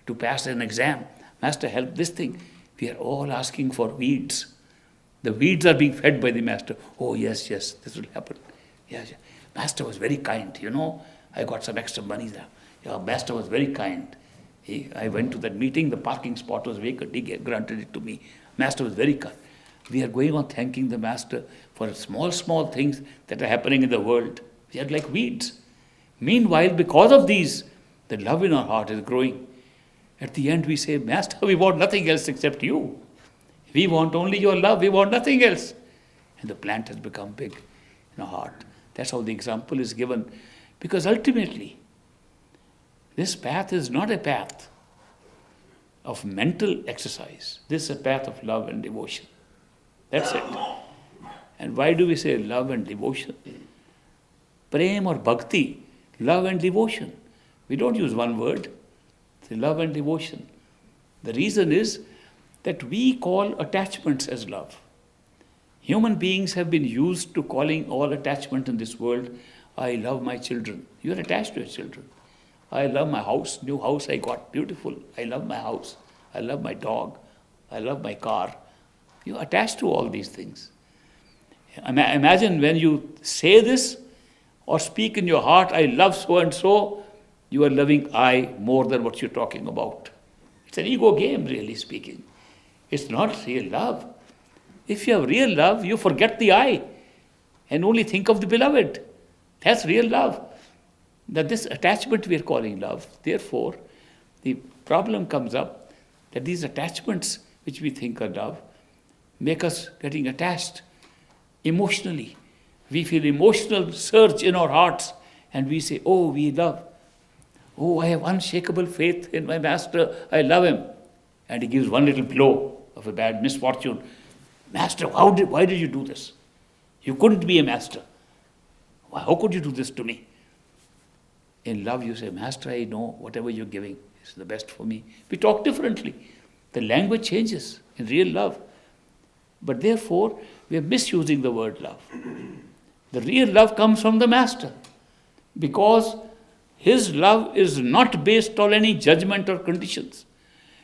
to pass an exam. Master, help this thing. We are all asking for weeds. The weeds are being fed by the Master. Oh, yes, this will happen. Yes. Master was very kind, I got some extra money there. Master was very kind. I went to that meeting, the parking spot was vacant. He granted it to me. Master was very kind. We are going on thanking the Master for small things that are happening in the world. We are like weeds. Meanwhile, because of these, the love in our heart is growing. At the end, we say, Master, we want nothing else except you. We want only your love. We want nothing else. And the plant has become big in our heart. That's how the example is given. Because ultimately, this path is not a path of mental exercise. This is a path of love and devotion. That's it. And why do we say love and devotion? Prem or bhakti, love and devotion. We don't use one word. It's love and devotion. The reason is that we call attachments as love. Human beings have been used to calling all attachment in this world, I love my children. You are attached to your children. I love my house, new house I got, beautiful. I love my house. I love my dog. I love my car. You are attached to all these things. Imagine when you say this or speak in your heart, I love so and so, you are loving I more than what you're talking about. It's an ego game, really speaking. It's not real love. If you have real love, you forget the I and only think of the beloved. That's real love. That this attachment we are calling love. Therefore, the problem comes up that these attachments which we think are love make us getting attached emotionally. We feel emotional surge in our hearts and we say, oh, we love. Oh, I have unshakable faith in my Master. I love him. And he gives one little blow of a bad misfortune. Master, why did you do this? You couldn't be a master. How could you do this to me? In love, you say, Master, I know whatever you're giving is the best for me. We talk differently. The language changes in real love. But therefore, we are misusing the word love. The real love comes from the Master. Because his love is not based on any judgment or conditions.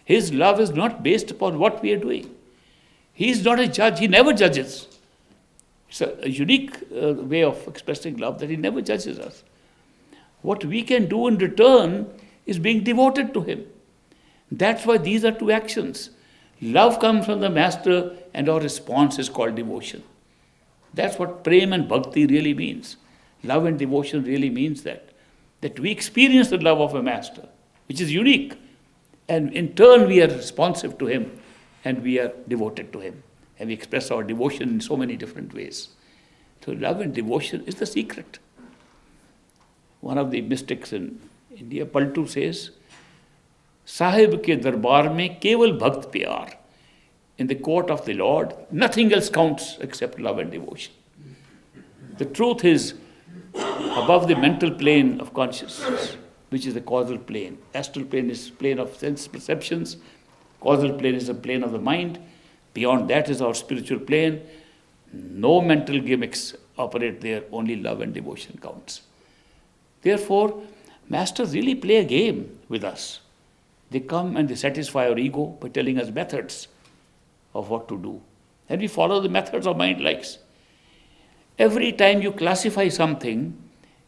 His love is not based upon what we are doing. He is not a judge. He never judges. It's a unique way of expressing love that he never judges us. What we can do in return is being devoted to him. That's why these are two actions. Love comes from the Master and our response is called devotion. That's what prem and bhakti really means. Love and devotion really means that. That we experience the love of a Master, which is unique. And in turn we are responsive to him and we are devoted to him. And we express our devotion in so many different ways. So love and devotion is the secret. One of the mystics in India, Paltu, says, Sahib ke darbar mein keval bhakt pyar. In the court of the Lord, nothing else counts except love and devotion. The truth is, above the mental plane of consciousness, which is the causal plane. Astral plane is plane of sense perceptions. Causal plane is the plane of the mind. Beyond that is our spiritual plane. No mental gimmicks operate there. Only love and devotion counts. Therefore, masters really play a game with us. They come and they satisfy our ego by telling us methods of what to do. And we follow the methods our mind likes. Every time you classify something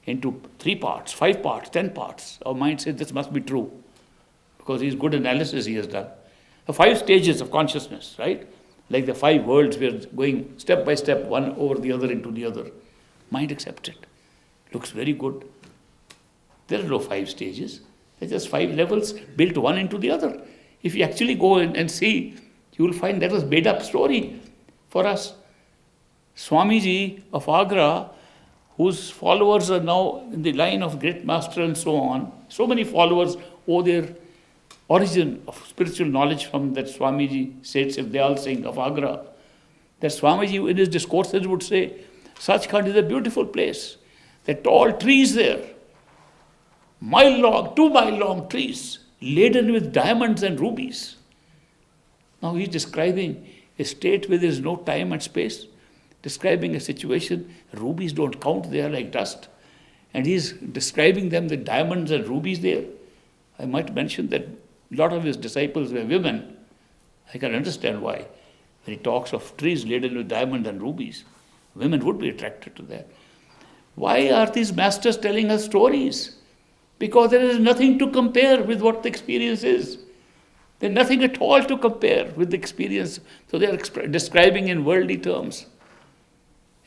into 3 parts, 5 parts, 10 parts, our mind says this must be true. Because his good analysis he has done. The 5 stages of consciousness, right? Like the 5 worlds, we are going step by step, one over the other into the other. Mind accepts it. Looks very good. There are no 5 stages. There are just 5 levels built one into the other. If you actually go and see, you will find that was made up story for us. Swamiji of Agra whose followers are now in the line of great master and so on. So many followers owe their origin of spiritual knowledge from that Swamiji said Sivdayal Singh of Agra. That Swamiji in his discourses would say, Sachkhand is a beautiful place. There are tall trees there, mile long, 2 mile long trees, laden with diamonds and rubies. Now he's describing a state where there is no time and space, describing a situation, rubies don't count, they are like dust. And he's describing them, the diamonds and rubies there. I might mention that a lot of his disciples were women. I can understand why. When he talks of trees laden with diamonds and rubies, women would be attracted to that. Why are these masters telling us stories? Because there is nothing to compare with what the experience is. There's nothing at all to compare with the experience. So they are describing in worldly terms.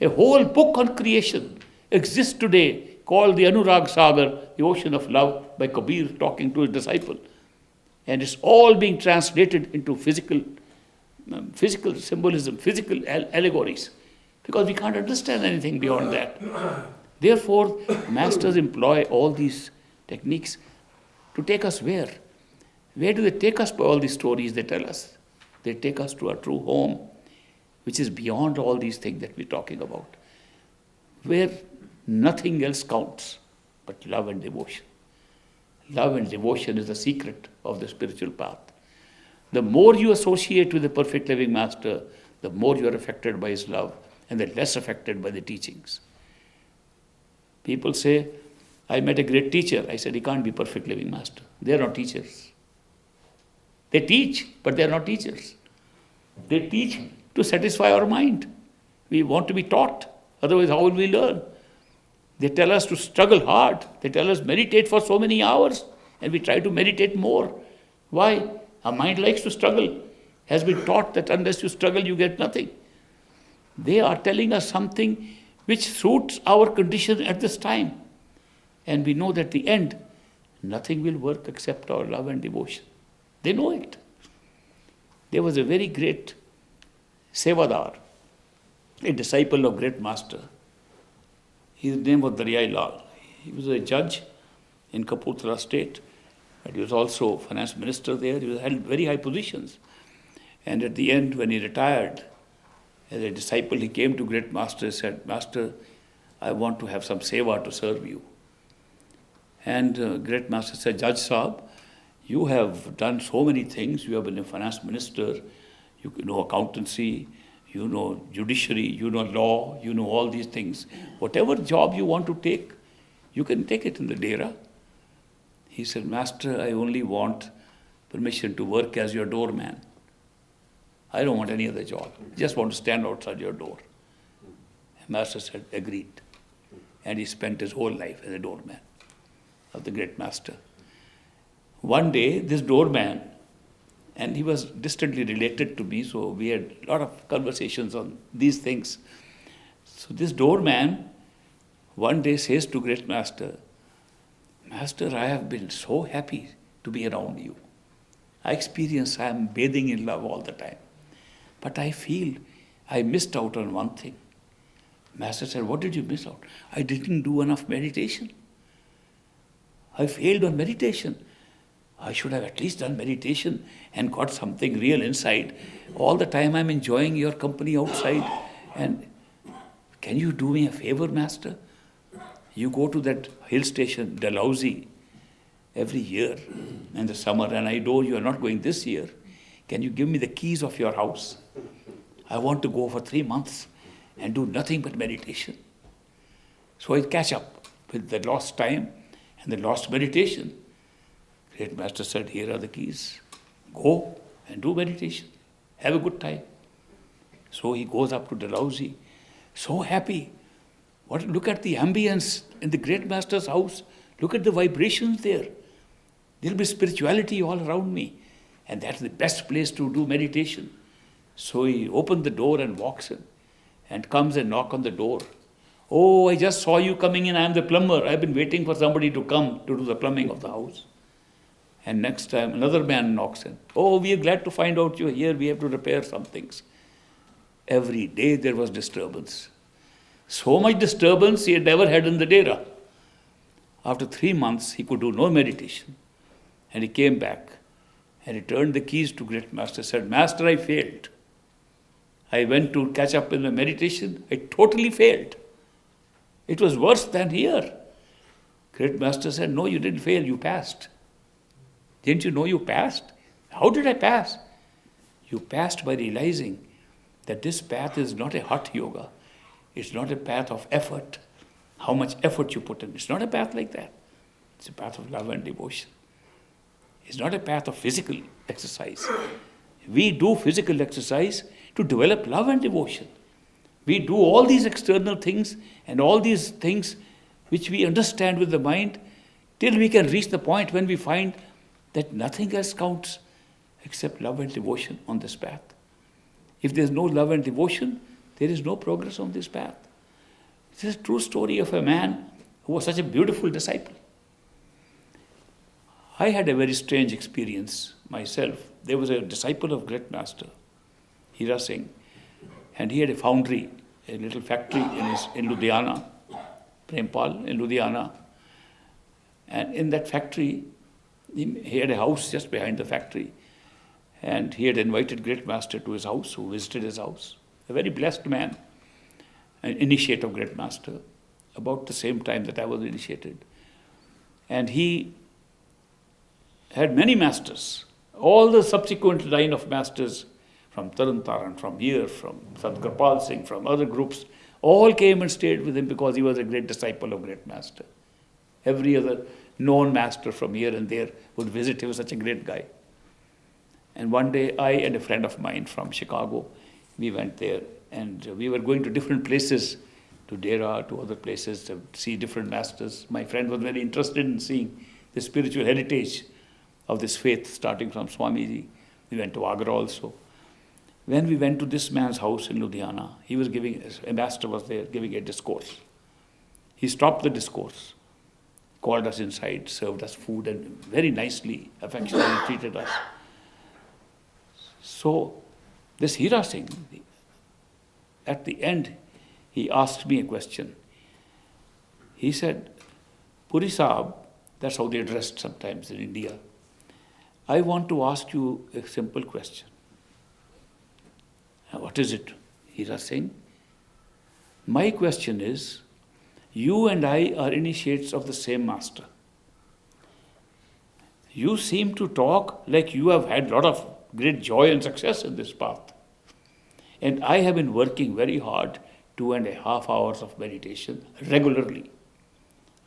A whole book on creation exists today called the Anurag Sagar, the ocean of love, by Kabir talking to his disciple. And it's all being translated into physical symbolism, physical allegories. Because we can't understand anything beyond that. Therefore, masters employ all these techniques to take us where? Where do they take us by all these stories they tell us? They take us to our true home, which is beyond all these things that we're talking about, where nothing else counts but love and devotion. Love and devotion is the secret of the spiritual path. The more you associate with the perfect living master, the more you are affected by his love and the less affected by the teachings. People say, I met a great teacher. I said, he can't be perfect living master. They are not teachers. They teach, but they are not teachers. They teach to satisfy our mind. We want to be taught. Otherwise, how will we learn? They tell us to struggle hard. They tell us meditate for so many hours, and we try to meditate more. Why? Our mind likes to struggle. Has been taught that unless you struggle, you get nothing. They are telling us something which suits our condition at this time. And we know that at the end, nothing will work except our love and devotion. They know it. There was a very great Sevadar, a disciple of great master. His name was Daryai Lal. He was a judge in Kapurthala state. And he was also finance minister there. He held very high positions. And at the end, when he retired, as a disciple, he came to great master and said, Master, I want to have some seva to serve you. And great master said, Judge Saab, you have done so many things. You have been a finance minister. You know accountancy. You know judiciary. You know law. You know all these things. Whatever job you want to take, you can take it in the dera. He said, Master, I only want permission to work as your doorman. I don't want any other job. I just want to stand outside your door. And Master said, agreed. And he spent his whole life as a doorman of the great master. One day, this doorman, and he was distantly related to me, so we had a lot of conversations on these things. So this doorman one day says to great master, Master, I have been so happy to be around you. I am bathing in love all the time. But I feel I missed out on one thing. Master said, what did you miss out? I didn't do enough meditation. I failed on meditation. I should have at least done meditation and got something real inside. All the time I'm enjoying your company outside. And can you do me a favor, Master? You go to that hill station, Dalhousie, every year in the summer, and I know you are not going this year. Can you give me the keys of your house? I want to go for 3 months and do nothing but meditation. So I catch up with the lost time and the lost meditation. Great Master said, here are the keys. Go and do meditation. Have a good time. So he goes up to Dalhousie, so happy. Look at the ambience in the great Master's house. Look at the vibrations there. There will be spirituality all around me. And that's the best place to do meditation. So he opened the door and walks in and comes and knocks on the door. Oh, I just saw you coming in. I am the plumber. I've been waiting for somebody to come to do the plumbing of the house. And next time another man knocks in. Oh, we are glad to find out you're here. We have to repair some things. Every day there was disturbance. So much disturbance he had never had in the Dera. After 3 months, he could do no meditation. And he came back and he turned the keys to Great Master, said, Master, I failed. I went to catch up in the meditation. I totally failed. It was worse than here. Great Master said, no, you didn't fail, you passed. Didn't you know you passed? How did I pass? You passed by realizing that this path is not a hot yoga. It's not a path of effort. How much effort you put in. It's not a path like that. It's a path of love and devotion. It's not a path of physical exercise. We do physical exercise to develop love and devotion. We do all these external things and all these things which we understand with the mind till we can reach the point when we find that nothing else counts except love and devotion on this path. If there is no love and devotion, there is no progress on this path. This is a true story of a man who was such a beautiful disciple. I had a very strange experience myself. There was a disciple of Great Master, Hira Singh, and he had a foundry, a little factory in Ludhiana, Prempal in Ludhiana. And in that factory, he had a house just behind the factory. And he had invited Great Master to his house, who visited his house. A very blessed man, an initiate of Great Master, about the same time that I was initiated. And he had many masters. All the subsequent line of masters from Tarun Taran, from here, from Sant Gopal Singh, from other groups, all came and stayed with him because he was a great disciple of Great Master. Every other known master from here and there would visit. He was such a great guy. And one day, I and a friend of mine from Chicago, we went there, and we were going to different places, to Dera, to other places, to see different masters. My friend was very interested in seeing the spiritual heritage of this faith, starting from Swamiji. We went to Agra also. When we went to this man's house in Ludhiana, he was giving, a master was there giving a discourse. He stopped the discourse, called us inside, served us food, and very nicely, affectionately treated us. So, this Hira Singh, at the end, he asked me a question. He said, Puri Sahab, that's how they addressed sometimes in India, I want to ask you a simple question. What is it? Hira Singh. My question is, you and I are initiates of the same master. You seem to talk like you have had a lot of great joy and success in this path. And I have been working very hard, 2.5 hours of meditation regularly.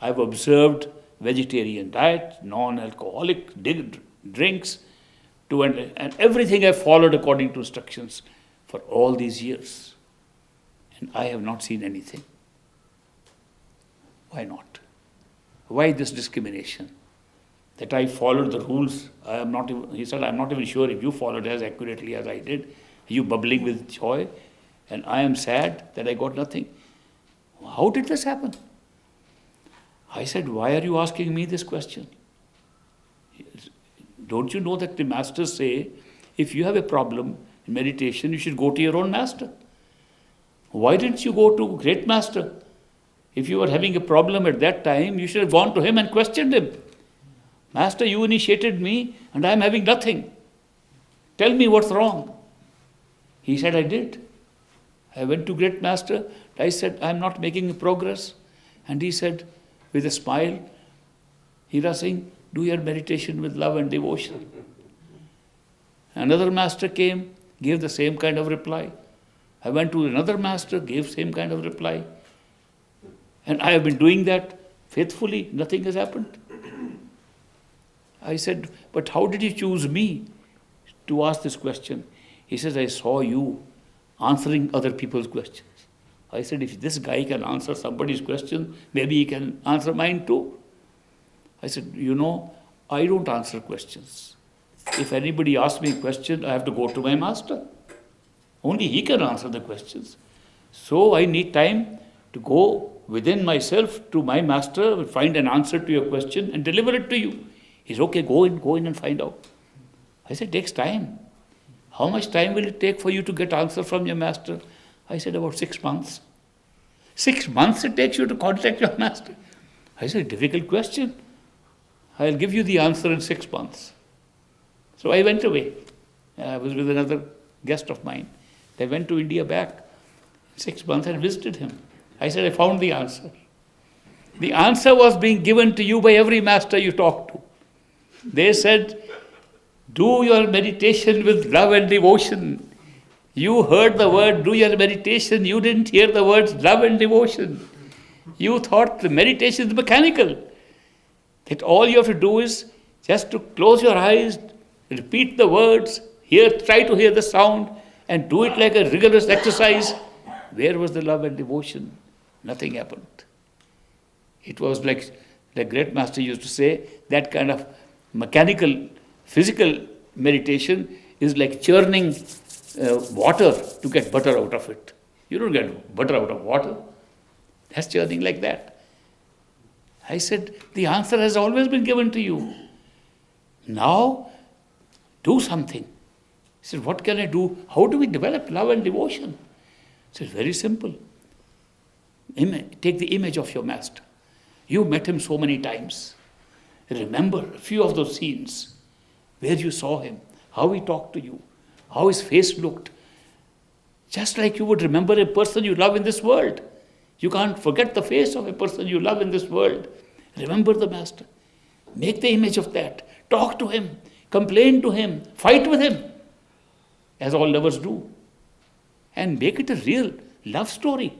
I've observed vegetarian diet, non-alcoholic drinks, and everything I've followed according to instructions for all these years. And I have not seen anything. Why not? Why this discrimination? That I followed the rules, he said, I'm not even sure if you followed as accurately as I did. You bubbling with joy, and I am sad that I got nothing. How did this happen? I said, why are you asking me this question? Don't you know that the masters say, if you have a problem in meditation, you should go to your own master. Why didn't you go to Great Master? If you were having a problem at that time, you should have gone to him and questioned him. Master, you initiated me and I am having nothing. Tell me what's wrong. He said, I did. I went to Great Master. I said, I am not making progress. And he said, with a smile, Hira Singh, do your meditation with love and devotion. Another master came, gave the same kind of reply. I went to another master, gave same kind of reply. And I have been doing that faithfully. Nothing has happened. I said, but how did you choose me to ask this question? He says, I saw you answering other people's questions. I said, if this guy can answer somebody's question, maybe he can answer mine too. I said, you know, I don't answer questions. If anybody asks me a question, I have to go to my master. Only he can answer the questions. So I need time to go within myself to my master, find an answer to your question and deliver it to you. He said, okay, go in and find out. I said, it takes time. How much time will it take for you to get answer from your master? I said, about 6 months. 6 months it takes you to contact your master. I said, difficult question. I'll give you the answer in 6 months. So I went away. I was with another guest of mine. I went to India back 6 months and visited him. I said, I found the answer. The answer was being given to you by every master you talked to. They said, do your meditation with love and devotion. You heard the word, do your meditation. You didn't hear the words love and devotion. You thought the meditation is mechanical. That all you have to do is just to close your eyes, repeat the words, try to hear the sound, and do it like a rigorous exercise. Where was the love and devotion? Nothing happened. It was like the great master used to say, that kind of mechanical, physical meditation is like churning water to get butter out of it. You don't get butter out of water. That's churning like that. I said, the answer has always been given to you. Now, do something. He said, what can I do? How do we develop love and devotion? I said, very simple. Take the image of your master. You met him so many times. Remember a few of those scenes where you saw him, how he talked to you, how his face looked. Just like you would remember a person you love in this world. You can't forget the face of a person you love in this world. Remember the master. Make the image of that. Talk to him. Complain to him. Fight with him. As all lovers do. And make it a real love story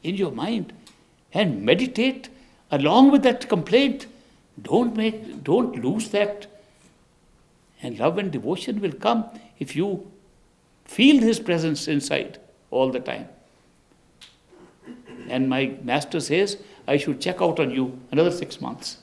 in your mind. And meditate along with that complaint. Don't lose that. And love and devotion will come if you feel his presence inside all the time. And my master says, I should check out on you another 6 months.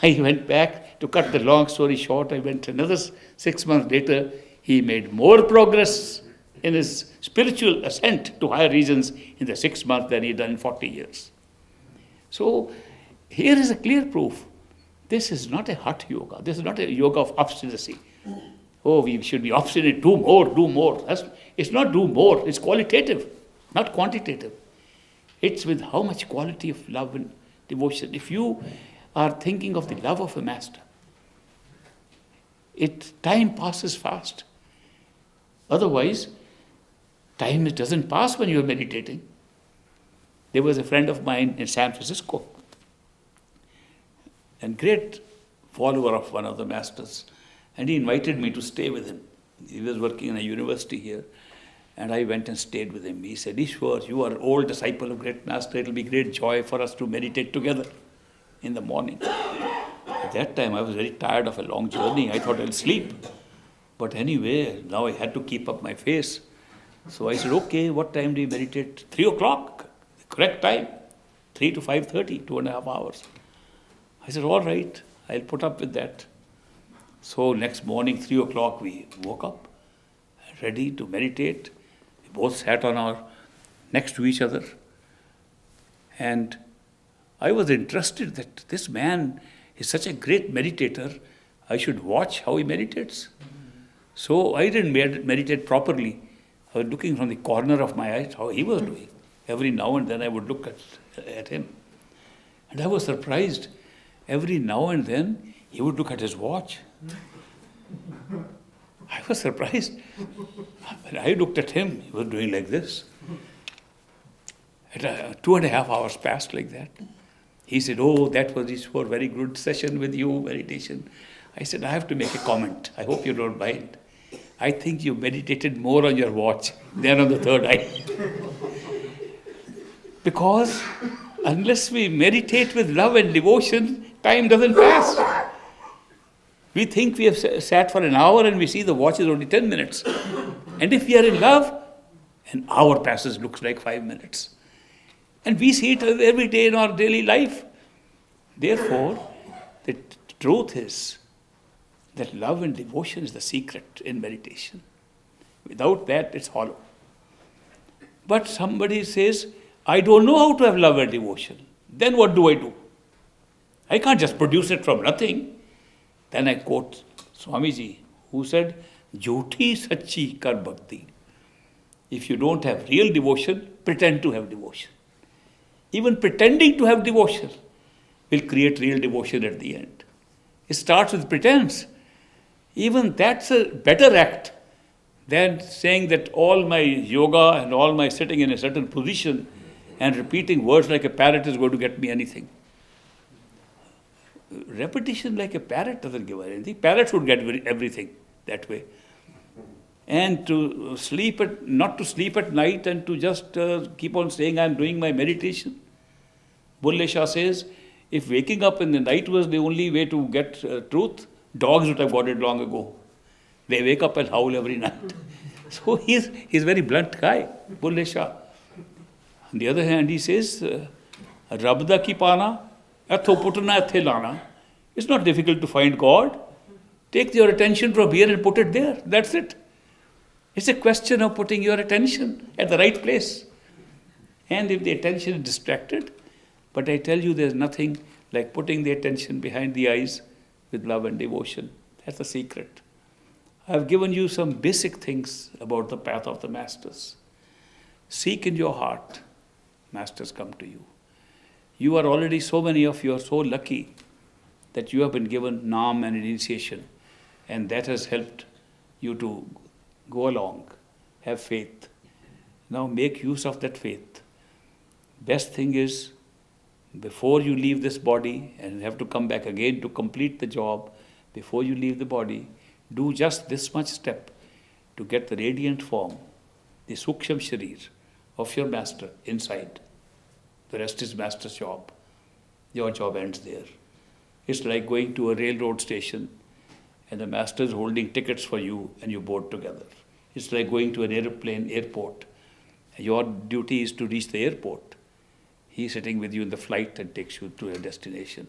I went back, to cut the long story short, I went another 6 months later. He made more progress in his spiritual ascent to higher regions in the 6 months than he had done in 40 years. So, here is a clear proof. This is not a hot yoga. This is not a yoga of obstinacy. Oh, we should be obstinate, do more. It's not do more, it's qualitative, not quantitative. It's with how much quality of love and devotion. If you are thinking of the love of a master, time passes fast. Otherwise, time doesn't pass when you're meditating. There was a friend of mine in San Francisco, and great follower of one of the masters, and he invited me to stay with him. He was working in a university here, and I went and stayed with him. He said, Ishwar, you are an old disciple of great master. It will be great joy for us to meditate together in the morning. At that time, I was very tired of a long journey. I thought I'll sleep. But anyway, now I had to keep up my face. So I said, okay, what time do you meditate? 3 o'clock, the correct time. 3 to 5:30, 2.5 hours. I said, all right, I'll put up with that. So next morning, 3 o'clock, we woke up, ready to meditate. We both sat next to each other. And I was interested that this man is such a great meditator. I should watch how he meditates. So I didn't meditate properly. I was looking from the corner of my eyes how he was doing. Every now and then I would look at him. And I was surprised. Every now and then he would look at his watch. I was surprised. When I looked at him, he was doing like this. 2.5 hours passed like that. He said, oh, that was Ishwar, very good session with you, meditation. I said, I have to make a comment. I hope you don't mind. I think you meditated more on your watch than on the third eye. Because unless we meditate with love and devotion, time doesn't pass. We think we have sat for an hour and we see the watch is only 10 minutes. And if we are in love, an hour passes, looks like 5 minutes. And we see it every day in our daily life. Therefore, the truth is that love and devotion is the secret in meditation. Without that, it's hollow. But somebody says, I don't know how to have love and devotion. Then what do? I can't just produce it from nothing. Then I quote Swamiji, who said, Jhoti sachi kar bhakti. If you don't have real devotion, pretend to have devotion. Even pretending to have devotion will create real devotion at the end. It starts with pretense. Even that's a better act than saying that all my yoga and all my sitting in a certain position and repeating words like a parrot is going to get me anything. Repetition like a parrot doesn't give anything. Parrots would get everything that way. And to sleep not to sleep at night and to just keep on saying I'm doing my meditation. Bulle Shah says, if waking up in the night was the only way to get truth, dogs would have got it long ago. They wake up and howl every night. So he's a very blunt guy, Bulle Shah. On the other hand, he says, Rabda ki pana, atho putna athe lana. It's not difficult to find God. Take your attention from here and put it there. That's it. It's a question of putting your attention at the right place. And if the attention is distracted, but I tell you there's nothing like putting the attention behind the eyes with love and devotion. That's the secret. I've given you some basic things about the path of the masters. Seek in your heart, masters come to you. You are already, so many of you are so lucky that you have been given Naam and initiation, and that has helped you to go along, have faith. Now make use of that faith. Best thing is, before you leave this body and have to come back again to complete the job, before you leave the body, do just this much step to get the radiant form, the Suksham Sharir of your master inside. The rest is master's job. Your job ends there. It's like going to a railroad station and the master is holding tickets for you and you board together. It's like going to an airport. Your duty is to reach the airport. He's sitting with you in the flight and takes you to your destination.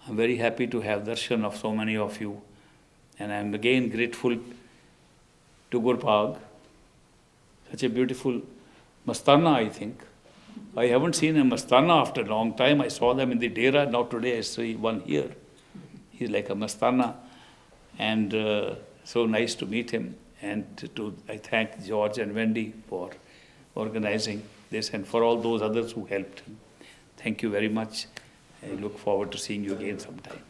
I'm very happy to have darshan of so many of you. And I'm again grateful to Gurpag. Such a beautiful Mastana, I think. I haven't seen a Mastana after a long time. I saw them in the Dera. Now today I see one here. He's like a Mastana. And so nice to meet him. And I thank George and Wendy for organizing this and for all those others who helped him. Thank you very much. I look forward to seeing you again sometime.